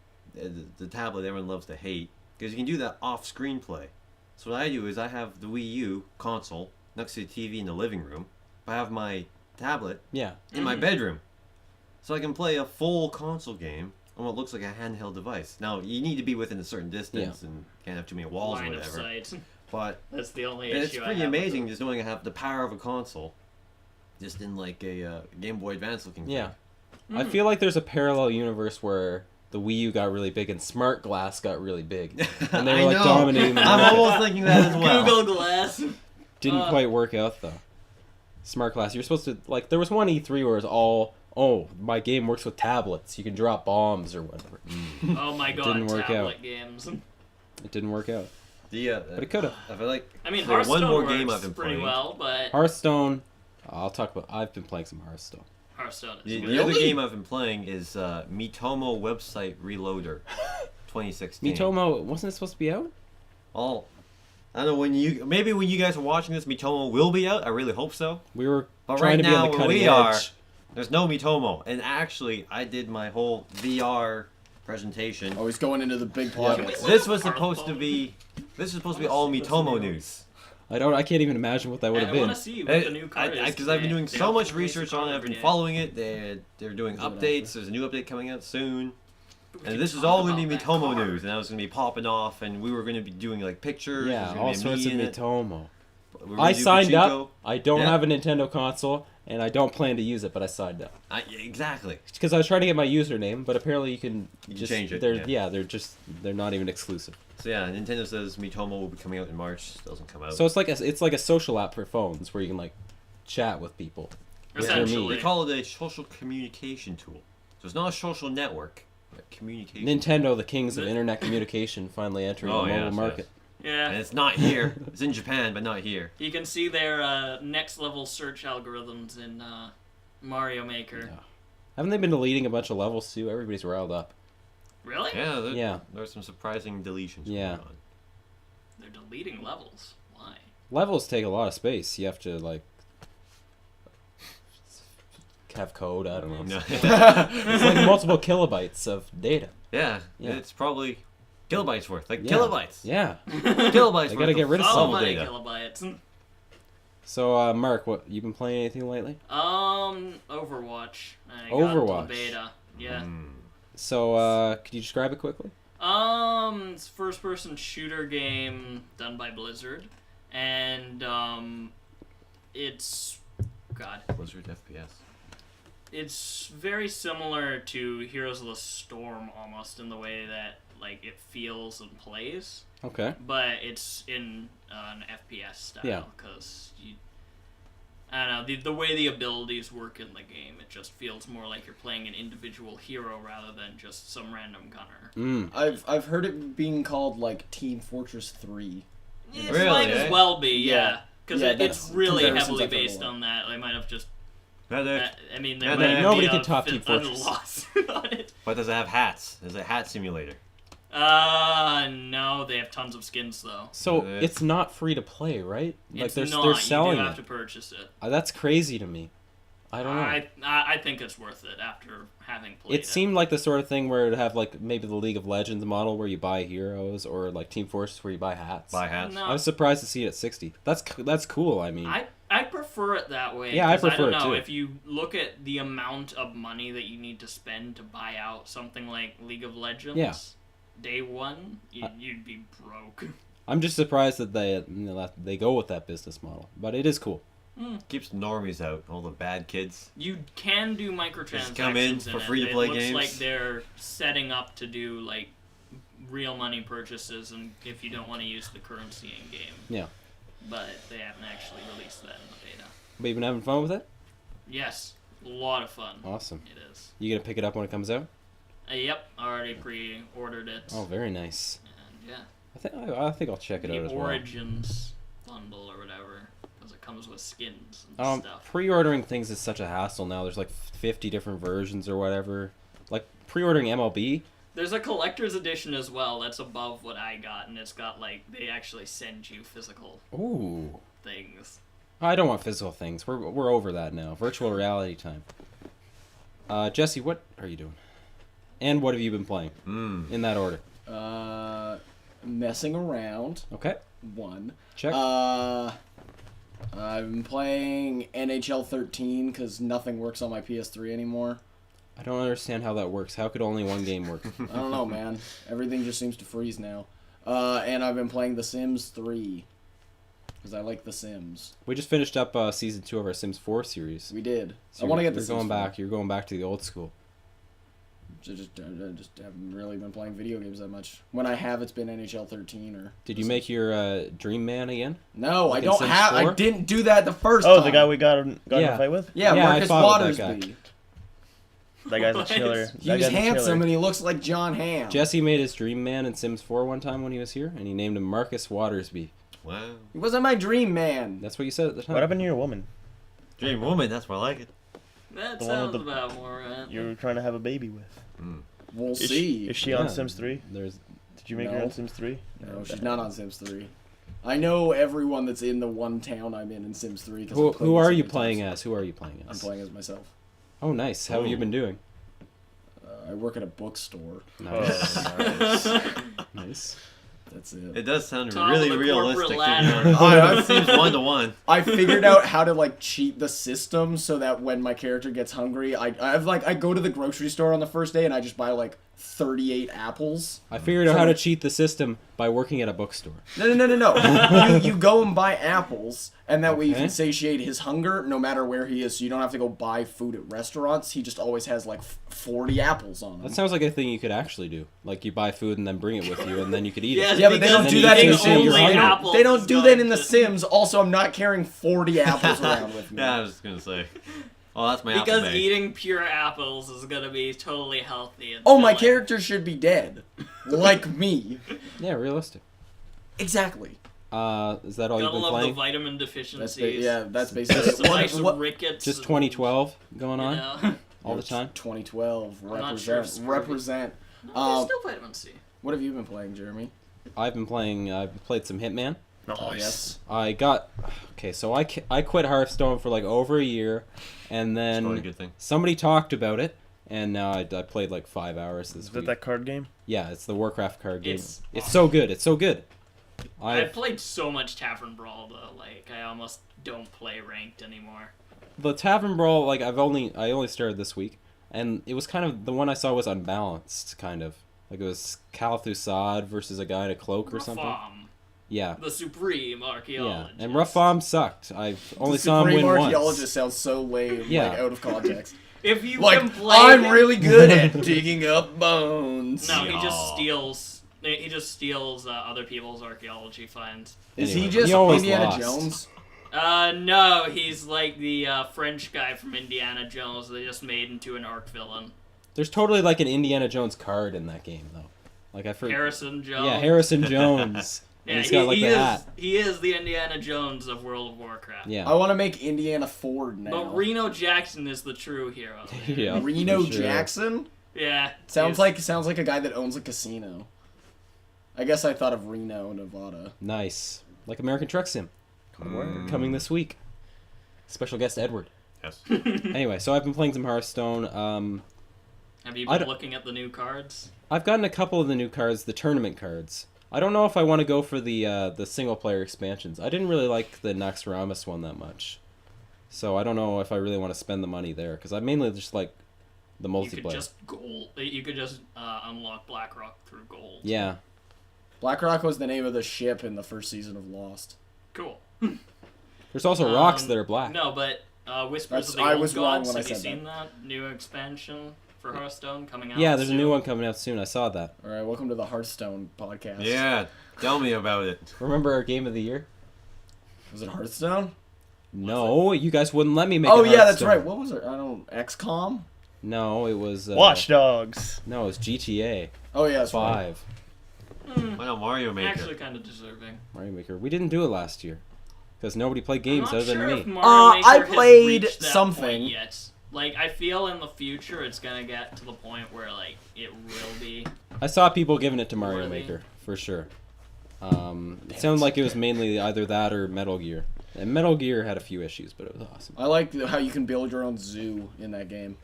tablet everyone loves to hate because you can do that off-screen play. So what I do is I have the Wii U console next to the TV in the living room. I have my tablet Yeah. in my bedroom, so I can play a full console game on what looks like a handheld device. Now you need to be within a certain distance and can't have too many walls Line or of whatever. sight. But That's the only it's issue. pretty I have with amazing it. just knowing I have the power of a console, just in like a Game Boy Advance looking thing. Yeah. I feel like there's a parallel universe where the Wii U got really big and Smart Glass got really big. And they were I like know. dominating the I'm market. almost thinking that as well. Google Glass. Didn't quite work out though. Smart Glass. You're supposed to like. There was one E3 where it was all, oh, my game works with tablets. You can drop bombs or whatever. Oh my god, didn't work tablet out. games. It didn't work out. But it could've. I feel like I mean, the Hearthstone one more works game I've been pretty playing. well, but Hearthstone. I'll talk about. I've been playing some Hearthstone. Hearthstone is The good. other game I've been playing is Miitomo Website Reloader 2016. Miitomo wasn't it supposed to be out? Oh, I don't know when you guys are watching this, Miitomo will be out. I really hope so. We were But trying right to be now on the where cutting we are, edge. there's no Miitomo. And actually, I did my whole VR presentation. Oh, he's going into the big Can we podcast. look This up was supposed to Hearthstone? be all Miitomo news. I can't even imagine what that would have I been. want to see what the new card is. Because I've been doing They so much update research the on card it. I've every been day. following it. They're doing Is it updates. There's a new update coming out soon. We And can this is talk all going to about be that Miitomo card. news, and I was going to be popping off, and we were going to be doing like pictures. Yeah, there's all gonna be sorts of me in it. Miitomo. We were gonna I do signed Pachinko. up. I don't Yeah. have a Nintendo console, and I don't plan to use it, but I signed up Exactly. because I was trying to get my username, but apparently you can You can just change it, They're yeah. they're not even exclusive. So yeah, Nintendo says Miitomo will be coming out in March. Doesn't come out. So it's like a social app for phones where you can like chat with people. Essentially. They call it a social communication tool. So it's not a social network, but communication. Nintendo, the kings of internet communication, finally entering Oh, the mobile yes, market. Yeah. And it's not here. It's in Japan, but not here. You can see their next level search algorithms in Mario Maker. Yeah. Haven't they been deleting a bunch of levels too? Everybody's riled up. Really? Yeah, Yeah. There's some surprising deletions Yeah. going on. They're deleting levels. Why? Levels take a lot of space. You have to like have code. I don't know. No. It's like multiple kilobytes of data. Yeah, Yeah. it's probably kilobytes worth. Like Yeah. kilobytes. Yeah. Kilobytes They worth. gotta get rid of So some many data. kilobytes. So, Mark, what you been playing anything lately? Overwatch. I Overwatch. Got the beta. Yeah. So, could you describe it quickly? It's a first-person shooter game done by Blizzard, and it's God. Blizzard FPS. It's very similar to Heroes of the Storm almost in the way that like it feels and plays, Okay. but it's in an FPS style Yeah. because I don't know the way the abilities work in the game. It just feels more like you're playing an individual hero rather than just some random gunner. Mm. I've heard it being called like Team Fortress 3. It Really, might eh? as well be, Yeah. yeah, because Yeah, it's that's really comparisons heavily I've heard a based lot. on that. They might have just. But I mean, Yeah, there might nobody be could a top fit- Team a Fortress. lawsuit on it. does it have hats? Is it hat simulator? No, they have tons of skins though. So Yeah. it's not free to play, right? Like It's they're not. selling You do have it. to purchase it. That's crazy to me. I don't know. I think it's worth it after having played It seemed like the sort of thing where it'd have like maybe the League of Legends model where you buy heroes, or like Team Fortress where you buy hats. Buy hats. No. I was surprised to see it at 60. That's cool. I mean, I prefer it that way. Yeah, I 'cause prefer I it, don't know, too. if you look at the amount of money that you need to spend to buy out something like League of Legends, Yeah. day one, you'd be broke. I'm just surprised that they go with that business model. But it is cool. Keeps normies out, all the bad kids. You can do microtransactions Just come in for it. free-to-play It looks games. like they're setting up to do like real money purchases, and if you don't want to use the currency in game. Yeah. But they haven't actually released that in the beta. But you been having fun with it? Yes, a lot of fun. Awesome. It is. You gonna pick it up when it comes out? Yep, already pre-ordered it. Oh, very nice. And yeah, I think I'll check it out as the well. Origins bundle or whatever, because it comes with skins and stuff. Pre-ordering things is such a hassle now. There's like 50 different versions or whatever. Like pre-ordering MLB. There's a collector's edition as well that's above what I got, and it's got like they actually send you physical Ooh. things. I don't want physical things. We're over that now. Virtual reality time. Jesse, what are you doing? And what have you been playing? In that order. Messing around. Okay. One. Check. I've been playing NHL 13 because nothing works on my PS3 anymore. I don't understand how that works. How could only one game work? I don't know, man. Everything just seems to freeze now. And I've been playing The Sims 3 because I like The Sims. We just finished up season 2 of our Sims 4 series. We did. So I want to get you're the going Sims back. You're going back to the old school. Just haven't really been playing video games that much. When I have, it's been NHL 13 or. Did you make your Dream Man again? No, Like I in don't Sims have. 4? I didn't do that the first time. Oh, the guy we got in Yeah. a fight with? Yeah, Yeah, I Marcus fought with that Watersby. That guy's a What? chiller. He That was guy's a handsome chiller. and he looks like John Hamm. Jesse made his Dream Man in Sims 4 one time when he was here, and he named him Marcus Watersby. Wow. He wasn't my dream man. That's what you said at the time. What happened to your woman? Dream woman, that's why I like it. That The one sounds with the- about more right. You were trying to have a baby with. We'll Is see. Is she Yeah. on Sims 3? There's Did you make her No. on Sims 3? No, she's not on Sims 3. I know everyone that's in the one town I'm in Sims 3. who are you playing as? Who are you playing I'm as? playing as myself. Oh, nice. How have you Ooh. been doing? I work at a bookstore. Nice. Oh, Nice. That's it. It does sound Top of really the realistic. corporate ladder. It seems 1-to-1. I figured out how to like cheat the system so that when my character gets hungry, I go to the grocery store on the first day and I just buy like 38 apples. I figured out how to cheat the system by working at a bookstore. No. you go and buy apples, and that way you Okay. can satiate his hunger no matter where he is. So you don't have to go buy food at restaurants. He just always has like 40 apples on him. That sounds like a thing you could actually do. Like you buy food and then bring it with you, and then you could eat Yes, it. Yeah, but they because don't do then that you in the can satiate your Sims. hunger. apples They don't is do that going in The to- Sims. Also, I'm not carrying 40 apples around with me. Yeah, I was just gonna say. Oh, that's my apple Because bag. eating pure apples is gonna be totally healthy. And Oh, my filling. character should be dead. Like me. Yeah, realistic. Exactly. Is that all you've Gotta been love the playing? vitamin That's deficiencies. that's basically Some nice what rickets. Just 2012 going you on know? all the time? 2012 I'm not sure if represent scurvy- represent. No, there's still vitamin C. What have you been playing, Jeremy? I've played some Hitman. Oh yes. Okay, so I quit Hearthstone for like over a year, and It's probably a then good thing. somebody talked about it, and now I played like 5 hours this Is week. it that card game? Yeah, it's the Warcraft card game. It's It's so good. It's so good. I played so much Tavern Brawl though, like I almost don't play ranked anymore. The Tavern Brawl, like I only started this week, and it was kind of the one I saw was unbalanced, kind of like it was Calathusad versus a guy in a cloak or something. Rafam, Yeah, the supreme yeah, archaeologist. and Rafam sucked. I only The saw him Supreme win Archaeologist once. sounds so lame, Yeah. like out of context. If you Like, can play, I'm really good at digging up bones. No, he Yeah. just steals. He just steals other people's archaeology finds. Is Anyway, he just he always Indiana lost. Jones? No, he's like the French guy from Indiana Jones. They just made into an arc villain. There's totally like an Indiana Jones card in that game though. Like I forget. Harrison Jones. Yeah, Harrison Jones. Yeah, And he's got like he the is. hat. He is the Indiana Jones of World of Warcraft. Yeah. I want to make Indiana Ford now. But Reno Jackson is the true hero. there. Yeah, Reno for sure. Jackson Yeah. sounds he's- like a guy that owns a casino. I guess I thought of Reno, Nevada. Nice. Like American Truck Sim. Mm. Coming this week. Special guest Edward. Yes. Anyway, so I've been playing some Hearthstone. Have you I been don't- looking at the new cards? I've gotten a couple of the new cards, the tournament cards. I don't know if I want to go for the single player expansions. I didn't really like the Naxxramas one that much. So I don't know if I really want to spend the money there because I mainly just like the multiplayer. You could just gold. You could just unlock BlackRock through gold. Yeah. BlackRock was the name of the ship in the first season of Lost. Cool. There's also rocks Um, that are black. No, but Whispers of the I Old was wrong Gods. when I Have you said seen that new expansion for Hearthstone coming out? Yeah, there's a new soon? one coming out soon. I saw that. All right, welcome to the Hearthstone podcast. Yeah, tell me about it. Remember our game of the year? Was it Hearthstone? No, you guys wouldn't let me make Oh it yeah, that's Hearthstone. right. What was it? I don't XCOM. No, it was Watch Dogs. No, it was GTA Oh yeah, that's right. 5. Why not Mario Maker? Actually, kind of deserving. Mario Maker. We didn't do it last year because nobody played I'm games not other than sure me. if Mario Maker I has played reached that something. point yet. Like, I feel in the future it's gonna get to the point where, like, it will be. I saw people giving it to Mario Worthy. Maker for sure. It sounded like it was mainly either that or Metal Gear. And Metal Gear had a few issues, but it was awesome. I like how you can build your own zoo in that game.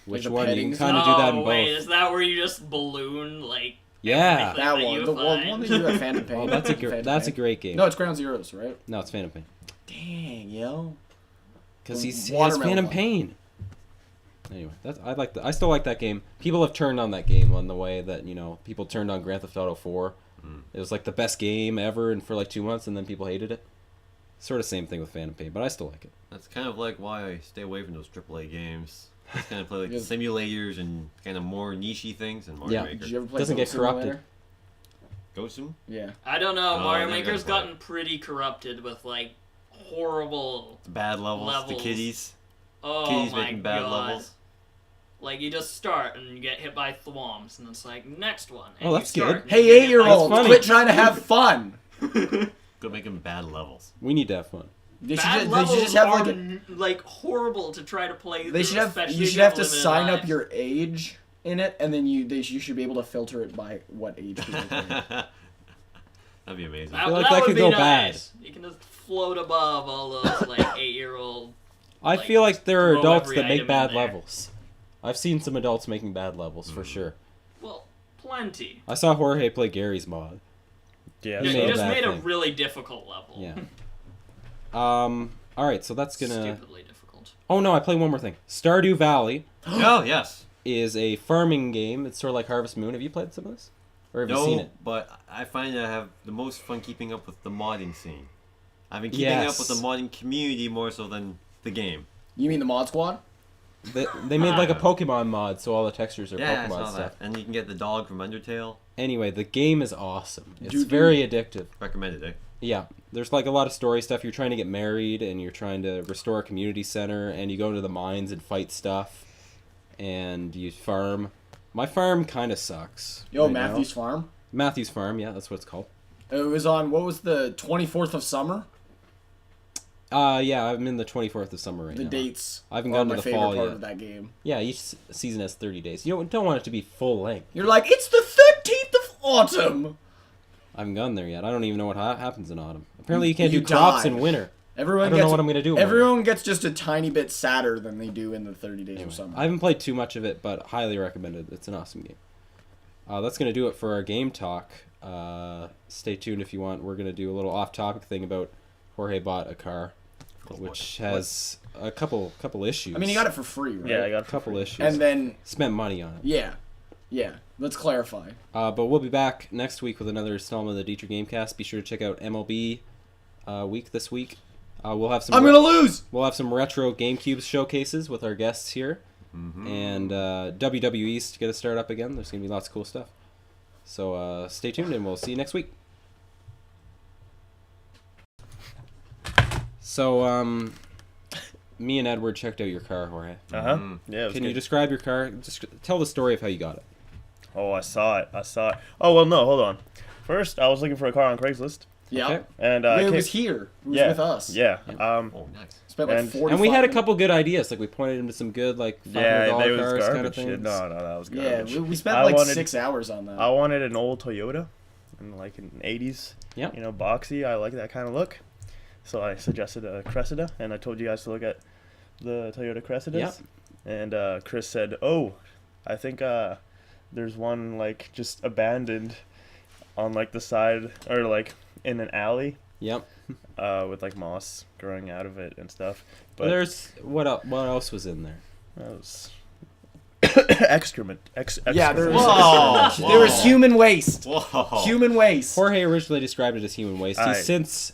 Which the one? You petting can zoo? kind of do that in Oh, wait, both. is that where you just balloon, like, Yeah. everything That that one, you the find? one that you have Phantom Pain. Oh, that's a Phantom that's a Pain. great game. No, it's Ground Zeroes, right? No, it's Phantom Pain. Dang, yo. Because he has Watermelon Phantom one. Pain. Anyway, I still like that game. People have turned on that game on the way that people turned on Grand Theft Auto 4. It was like the best game ever, and for like 2 months, and then people hated it. Sort of same thing with Phantom Pain, but I still like it. That's kind of like why I stay away from those AAA games. I kind of play like Yeah. simulators and kind of more nichey things and Mario Yeah. Maker. Did you ever play Doesn't Goat get corrupted. Simulator? Gosu? Yeah. I don't know. Oh, Mario I never Maker's got to play gotten pretty corrupted with, like, horrible. The bad levels, the Levels. kiddies. Oh Kitties my making bad god. levels. Like, you just start and you get hit by thwomps, and it's like, next one. And Oh, that's you start good. and you Hey, get hit by 8-year-olds, funny. quit trying to have fun. Go make them bad levels. We need to have fun. They should, Bad they levels should just have are like like horrible to try to play. they through, should have especially you if should have to limited sign up lives. your age in it, and then you should be able to filter it by what age people play. That'd be amazing. That, feel like that that would could be go nice. You can just float above all those like 8-year-old. I Like, feel like there are throw adults every that make item in bad there. levels. I've seen some adults making bad levels for sure. Well, plenty. I saw Jorge play Gary's mod. Yeah. He You made a just bad made a thing. really difficult level. Yeah. All right, so that's gonna. Stupidly difficult. Oh no, I play one more thing. Stardew Valley Oh, yes. is a farming game. It's sort of like Harvest Moon. Have you played some of this, or have you seen No, it? but I find that I have the most fun keeping up with the modding scene. I've been keeping up with the Yes. modding community more so than the game. You mean the Mod Squad? They made like a Pokemon mod, so all the textures are Yeah, I Pokemon saw stuff. that. And you can get the dog from Undertale. Anyway, the game is awesome. It's Dude, very addictive. Recommended, eh? Yeah, there's like a lot of story stuff. You're trying to get married, and you're trying to restore a community center, and you go into the mines and fight stuff, and you farm. My farm kind of sucks. Yo, right now. Matthew's Farm. Matthew's Farm, yeah, that's what it's called. It was on what was the 24th of summer? Yeah, I'm in the 24th of summer right The now. dates I haven't are gotten my to the favorite fall part yet. of that game. Yeah, each season has 30 days. You don't want it to be full length. You're like, it's the 13th of autumn. I haven't gone there yet. I don't even know what happens in autumn. Apparently, you can't You do crops die. in winter. Everyone I don't gets, know what I'm gonna do. about it. Everyone gets just a tiny bit sadder than they do in the 30 days Anyway, of summer. I haven't played too much of it, but highly recommended. It's an awesome game. That's going to do it for our game talk. Stay tuned if you want. We're going to do a little off-topic thing about Jorge bought a car, which has a couple issues. I mean, you got it for free, right? Yeah, I got a it for couple free. issues. And then, Spent money on it. yeah. Let's clarify. But we'll be back next week with another installment of the Dietrich Gamecast. Be sure to check out MLB week this week. We'll have some. I'm gonna lose. We'll have some retro GameCube showcases with our guests here, and WWE's to get us started up again. There's gonna be lots of cool stuff. So stay tuned, and we'll see you next week. So me and Edward checked out your car, Jorge. Uh huh. Yeah. It was Can you good. describe your car? Just tell the story of how you got it. Oh, I saw it. Oh well, no, hold on. First, I was looking for a car on Craigslist, Yeah. Okay. and It was here. It was yeah, with us. Yeah. Oh, nice. Spent like And- 45 And we had a minutes. couple good ideas. Like we pointed him to some good like $500 Yeah, they was cars garbage. kind of things. No, that was Yeah, garbage. we spent I like wanted- 6 hours on that. I wanted an old Toyota, and like an '80s. Yeah. You know, boxy. I like that kind of look. So I suggested a Cressida, and I told you guys to look at the Toyota Cressidas. And Chris said, "Oh, I think there's one like just abandoned on like the side or like in an alley Yep. with like moss growing out of it and stuff." But There's what else was in there? that was excrement. Yeah, there was, Whoa, there was whoa. human waste. Whoa. Human waste. Jorge originally described it as human waste. I- He's since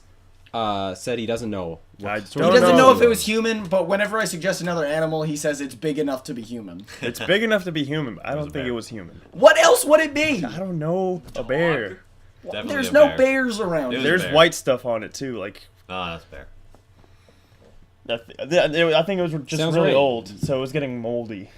said he doesn't know. I sort He don't of- doesn't know know. if it was human, but whenever I suggest another animal, he says it's big enough to be human. It's big enough to be human. But I was don't a think bear. it was human. What else would it be? I don't know. A bear. Definitely There's a no bear. bears around. It was here. There's bear. white stuff on it too. Like Ah, that's fair. I think it was just Sounds really right. old, so it was getting moldy.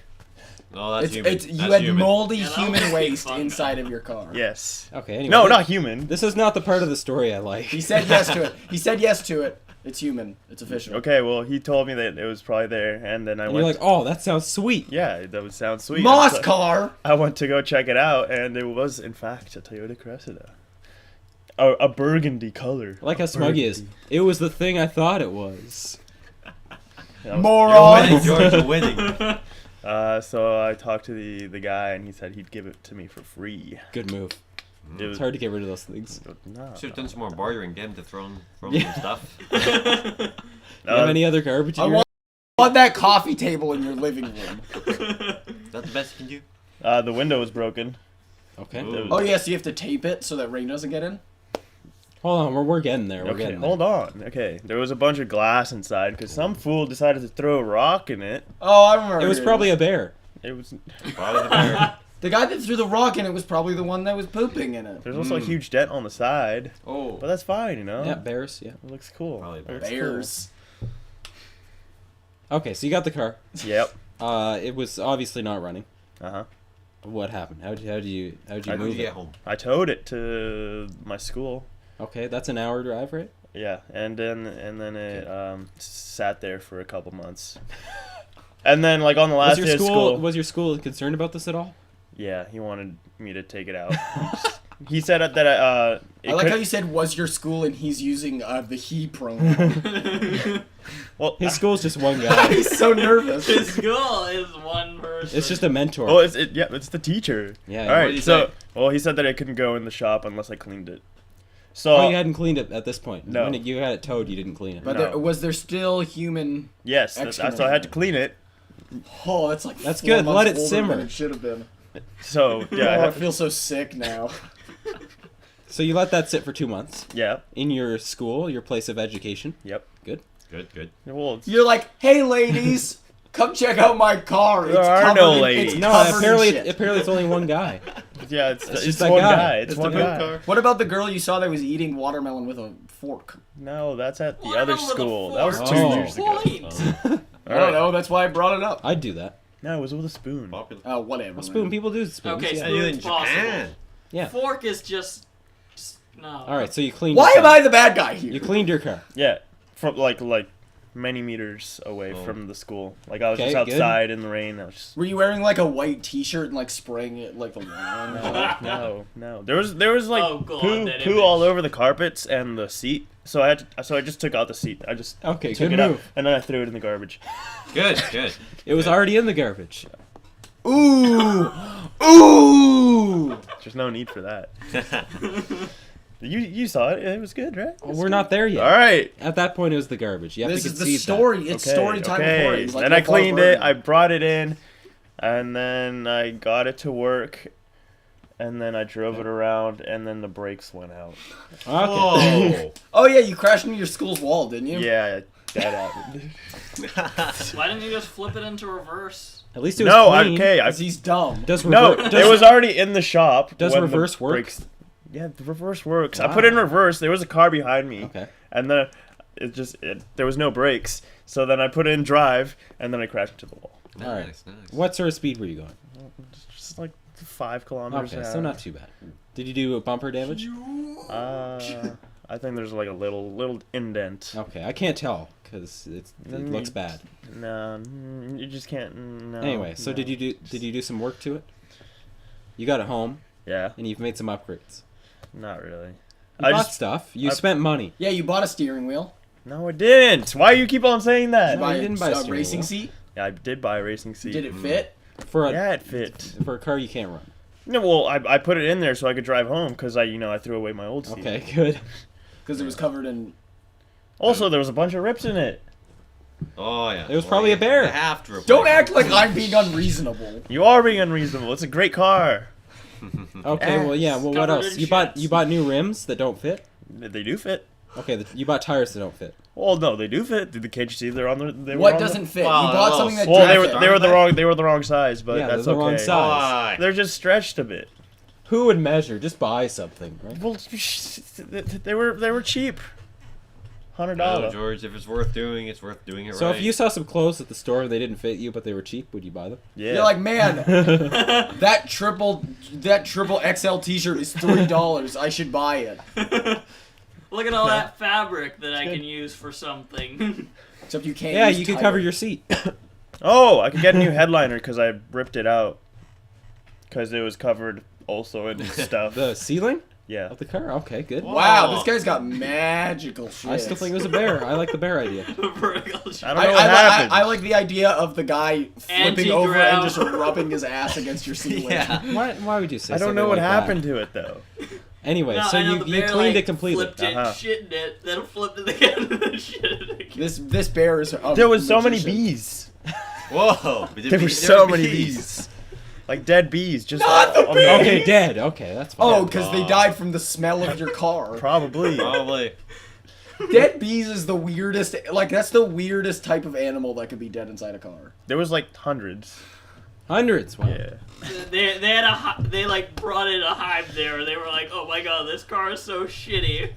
Oh, that's human. You That's had human. moldy Yeah, that human was waste fun, inside though. of your car. Yes. Okay. Anyway, No, not human. This is not the part of the story I like. He said yes to it. He said yes to it. It's human. It's official. Okay, well, he told me that it was probably there, and then I And went. you're like, oh, that sounds sweet. yeah, that would sound sweet. Moss So car. I went to go check it out, and it was, in fact, a Toyota Cressida. A burgundy color. I like how A smug he is. burgundy. It was the thing I thought it was. That was- Moron. You're winning, George. You're winning. So I talked to the guy, and he said he'd give it to me for free. Good move. It was It's hard to get rid of those things. No. Should have done some more bartering. Get him to throw Yeah. some stuff. Do you have any other garbage? I in your want that coffee table in your living room. Is that the best you can do? The window was broken. Okay. Ooh. Oh yes, you have to tape it so that rain doesn't get in. Hold on, we're getting there. We're Okay, getting there. hold on. Okay, there was a bunch of glass inside because some fool decided to throw a rock in it. Oh, I remember. It was probably a bear. It was. Probably the bear. The guy that threw the rock in it was probably the one that was pooping in it. There's also a huge dent on the side, Oh. but that's fine, you know. Yeah, bears. Yeah. It looks cool. Probably It looks Bears. Okay, so you got the car. Cool. Yep. It was obviously not running. Uh huh. What happened? How did you How move did you it? get home? I towed it to my school. Okay, that's an hour drive, right? Yeah, and then it sat there for a couple months. And then like on the last Was your day of school school, was your school concerned about this at all? yeah, he wanted me to take it out. He said that I like how you said was your school and he's using the he pronoun. well, His school's just one guy. He's so nervous. His school is one person. It's just a mentor. well, it's the teacher. Yeah, All what right. did he So say? well, he said that I couldn't go in the shop unless I cleaned it. So Oh, you hadn't cleaned it at this point. No. When you had it towed, you didn't clean it. But No. was there still human? yes, so I had to clean it. Oh, that's like That's 4 good. months Let it older simmer. than It should have been. So yeah, Oh, I I feel so sick now. So you let that sit for 2 months yeah, in your school, your place of education. yep. Good. Good. Well, it's, You're like, hey ladies, come check out my car. There are no ladies. It's No, covered apparently in shit. it's only one guy. yeah, it's just it's that one guy. guy. It's It's one the guy. car. What about the girl you saw that was eating watermelon with a fork? No, that's at the What other about with a school. That was fork? 2 Oh. years ago. Point. I don't know. That's why I brought it up. I'd do that. No, it was with a spoon. Popular. Oh, whatever. A spoon. man. People do spoons. Okay, yeah. spoon. Yeah, in Spoon's possible. Japan. Yeah. Fork is just no. All right, so you cleaned. Why your am car. I the bad guy here? You cleaned your car. Yeah, from like many meters away Oh. from the school. Like I was Okay, just good. outside in the rain. I was just Were you wearing like a white T-shirt and like spraying it like the lawn? no. There was like Oh, God, poo that all image. over the carpets and the seat. So I just took out the seat. I just Okay, took good it out move. and then I threw it in the garbage. Good. It was already in the garbage. Ooh, ooh. There's no need for that. You saw it. It was good, right? Well, we're not there yet. All right. At that point, it was the garbage. You have This to is the concede story. It's story time before it. He's like, Then I "You'll fall cleaned it. apart." I brought it in, and then I got it to work, and then I drove it around, and then the brakes went out. That. Okay. Oh yeah, you crashed into your school's wall, didn't you? Yeah, that happened. Why didn't you just flip it into reverse? At least it was No, clean. okay. Because he's dumb. Does No, rever- it was already in the shop. Does when the reverse work? brakes- Yeah, the reverse works. I Wow. put it in reverse. There was a car behind me, Okay. and then there was no brakes. So then I put it in drive, and then I crashed into the wall. All right. Nice. What sort of speed were you going? Just like 5 kilometers. Okay, an so hour. not too bad. Did you do bumper damage? I think there's like a little indent. Okay, I can't tell because it looks bad. No, you just can't. No. Anyway, so no. did you do some work to it? You got it home Yeah, and you've made some upgrades. not really. You I bought just stuff. You I- spent money. Yeah, you bought a steering wheel. no, I didn't. Why you keep on saying that? You buy you didn't buy a a steering racing wheel. seat. Yeah, I did buy a racing seat. Did it fit? For a Yeah, it fit. for a car you can't run. No, well, I put it in there so I could drive home because I threw away my old seat. Okay, good. Because it was covered in. Also, there was a bunch of rips in it. Oh yeah. It was probably a bear. You have to replace Don't it. act like I'm being unreasonable. You are being unreasonable. It's a great car. Okay, well yeah. Well, what Covered else? in You bought shits. new rims that don't fit. They do fit. Okay, you bought tires that don't fit. Well, no, they do fit. Can't you see they're on the? They were What on the- doesn't fit? Well, you bought well, something that Well, didn't fit. they were the wrong size, but Yeah, that's they're the wrong okay. size. Why? They're just stretched a bit. Who would measure? Just buy something, right? Well, they were cheap. $100. George, if it's worth doing, it's worth doing it So right. if you saw some clothes at the store and they didn't fit you, but they were cheap, would you buy them? Yeah. You're like, man, that triple XL T-shirt is $3. I should buy it. Look at all that fabric that I can use for something. Except you can't. Yeah, use you could tire. cover your seat. Oh, I could get a new headliner because I ripped it out. Because it was covered also in stuff. The ceiling Yeah. of the car? Okay, good. Wow, this guy's got magical shit. I still think it was a bear. I like the bear idea. Vertical I don't know what happened. I like the idea of the guy flipping over and Anti-ground. just rubbing his ass against your ceiling. Yeah. Why would you say I don't something know what like that? happened to it though. Anyway, No, so I know you the bear, cleaned like, it completely. Flipped it, Uh-huh. shitted it, then flipped it again, and then shitted it again. This bear is. A There was so many magician. bees. Whoa! There were so many bees. Like dead bees. Just Not the on bees! Okay, dead. Okay, that's fine. Oh, because they died from the smell of your car. Probably. Probably. Dead bees is the weirdest. Like that's the weirdest type of animal that could be dead inside a car. There was like hundreds. Hundreds. Wow. Yeah. They had they like brought in a hive there. They were like, oh my god, this car is so shitty.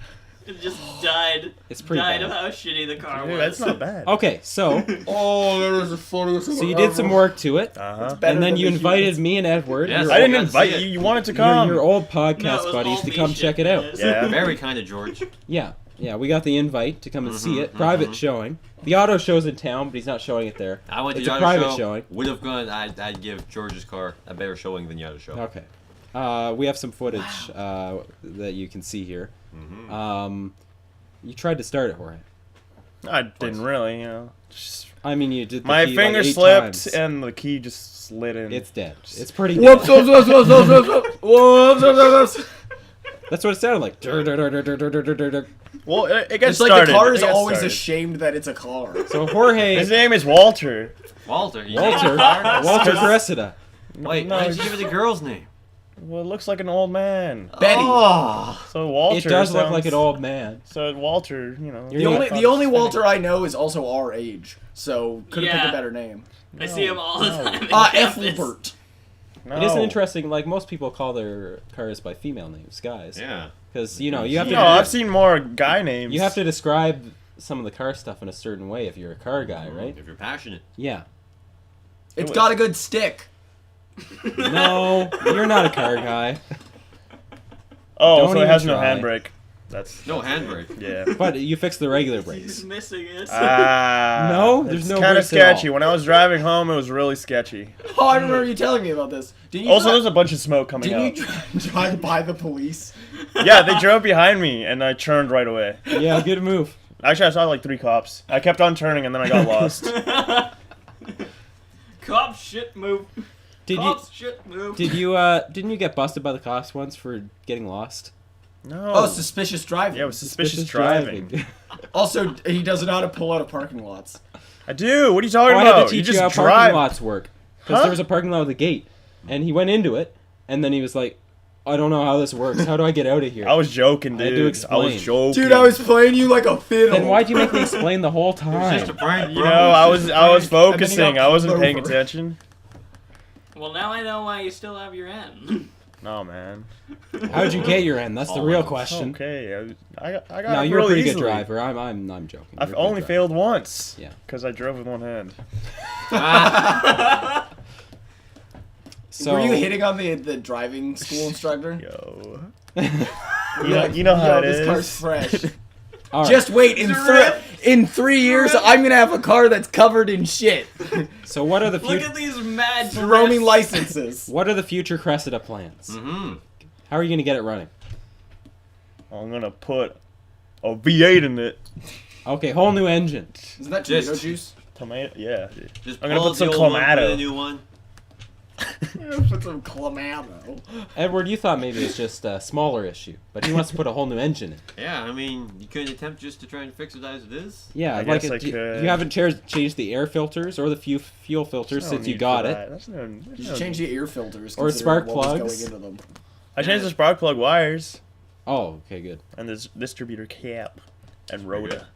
It just died. It's pretty died bad. of how shitty the car Dude, was. that's not bad. Okay, so Oh, that is the funniest thing. so you did some work to it, Uh-huh. better and then than you the invited humans. me and Edward, Yes. your, I didn't gotta invite see you. it. You wanted to come. your old No, podcast it was buddies all to me come check it shitting out. this. Yeah. Very kind of George. Yeah, we got the invite to come and see it. Private showing. The auto show's in town, but he's not showing it there. I went to It's the a auto private show. showing. Would have gone. I'd give George's car a better showing than the auto show. Okay. We have some footage that you can see here. You tried to start it, Jorge. I didn't really, you know. Just, I mean, you did the my key finger like 8 slipped times. and the key just slid in. It's dead. It's pretty Whoops, dead. whoops, whoops, whoops, whoops, whoops, whoops, whoops, whoops. That's what it sounded like. Dur, dur, dur, dur, dur, dur, dur, dur, dur. Well, it gets It's like started. the car It is gets always started. ashamed that it's a car. So Jorge, His name is Walter. Walter. You Walter, Walter. Walter Cresta. Wait, No, why did it's- you give it the girl's name? Well, it looks like an old man. Betty. Oh. So Walter. It does look sounds- like an old man. So Walter, you know. You're The not- only the only Walter I know is also our age, so couldn't pick Yeah. a better name. I see him all the No. time. on campus. Ethelbert. No. It is an interesting. Like most people call their cars by female names, guys. Yeah. Because you know you have to. No, I've seen more guy names. You have to describe some of the car stuff in a certain way if you're a car guy, right? If you're passionate. Yeah. It's got a good stick. No, you're not a car guy. Oh, Don't so it has even no try. handbrake. That's No handbrake. yeah. But you fix the regular He's brakes. missing it. No, there's no kind of brakes at all. sketchy. When I was driving home, it was really sketchy. Oh, I remember you telling me about this. Didn't you Also, drive, there's a bunch of smoke coming didn't you out. drive by the police? Yeah, they drove behind me, and I turned right away. Yeah, good move. Actually, I saw like 3 cops. I kept on turning, and then I got lost. Cop shit move. Did you? Cops shit move. Didn't you get busted by the cops once for getting lost? No. Oh, suspicious driving. Yeah, it was suspicious driving. Also, he doesn't know how to pull out of parking lots. I do. What are you Oh, talking I had about? to You teach you how just parking drive. lots work. Because Huh? there was a parking lot with a gate, and he went into it, and then he was like, "I don't know how this works. How do I get out of here?" I was joking, I had dude. to I explain. was joking. Dude, I was playing you like a fiddle. Then why'd you make me explain the whole It was just a time? prank, You bro. know, I was then he focusing. got I wasn't pulled paying over. attention. Well, now I know why you still have your N. No, man. How'd you get your end? That's the real question. Okay, I got No, it you're a really pretty easily. good driver. I'm joking. I've You're a good only driver. failed once. Yeah. Because I drove with one hand. So Were you hitting on the driving school instructor? Yo. You're You know how it this is. car's fresh. all right. Just wait, in 3 years, I'm gonna have a car that's covered in shit. So what are the Look future? at these mad Roaming drifts. licenses. What are the future Cressida plans? Mm-hmm. How are you gonna get it running? I'm gonna put a V8 in it. Okay, whole new engine. Isn't that tomato Just- juice? Tomato, yeah. Just I'm gonna pull put some the old one, Clamato. put a new one. Put some Clamato. Edward, you thought maybe it's just a smaller issue, but he wants to put a whole new engine in. Yeah, I mean, you couldn't attempt just to try and fix it as it is. Yeah, I like guess I you could. haven't changed the air filters or the fuel filters No since you need got for it. that. That's no, there's You no should change the air filters. Or considering spark what was plugs. Going into them. I changed the spark plug wires Oh, okay, good. and this distributor cap and rotor.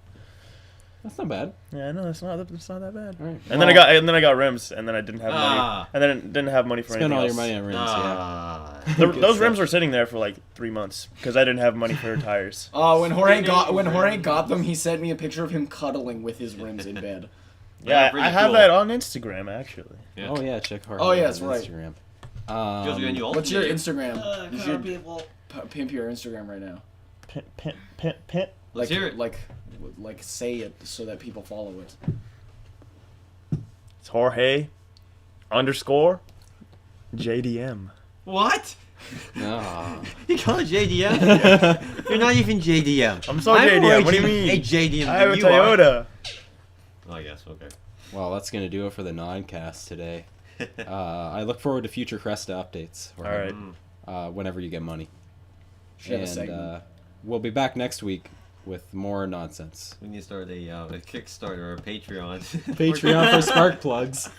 That's not bad. Yeah, no, it's not that bad. All right. And then I got rims, and then I didn't have money. Ah. And then didn't have money for Spend anything all else. your money on rims. Ah. Good Those stuff. rims were sitting there for like 3 months because I didn't have money for tires. When Jorge got them, he sent me a picture of him cuddling with his rims in bed. Yeah, pretty I have cool. that on Instagram actually. Yeah. Oh yeah, check Jorge. Oh, yeah, on that's right. Instagram. Feels good, you What's your alternate. Instagram? You should pimp your Instagram right now. Pimp. Let's hear it. Like say it so that people follow it. It's Jorge _JDM. What? Ah. You call it JDM? You're not even JDM. I'm so JDM. What do you mean? Hey, JDM. I have a you are. Toyota. Oh, yes. Okay. Well, that's gonna do it for the non-cast today. I look forward to future Cresta updates. All right. Whenever you get money. Should have a And segment. we'll be back next week with more nonsense. We need to start a Kickstarter or a Patreon. Patreon for spark plugs.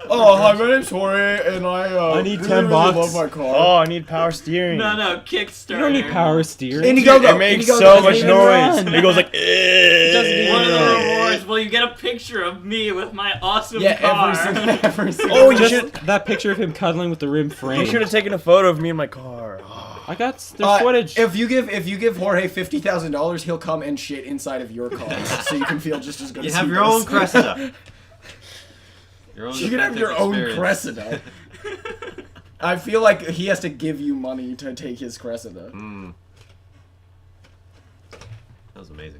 Oh, hi, my name's Jorge, and I need really, 10 really bucks. love my car. Oh, I need power steering. No, Kickstarter. You don't need power steering. Indiegogo. It makes Indiegogo so doesn't much even noise. run. It goes like. One of the rewards, well, you get a picture of me with my awesome car. every single. Oh, you Just should. that picture of him cuddling with the rim frame. You should have taken a photo of me in my car. I got there's footage. If you give Jorge $50,000, he'll come and shit inside of your car, so you can feel just as good. You as have he your own does. Cresta. Your own You can have your authentic own experience. Cressida. I feel like he has to give you money to take his Cressida. That was amazing.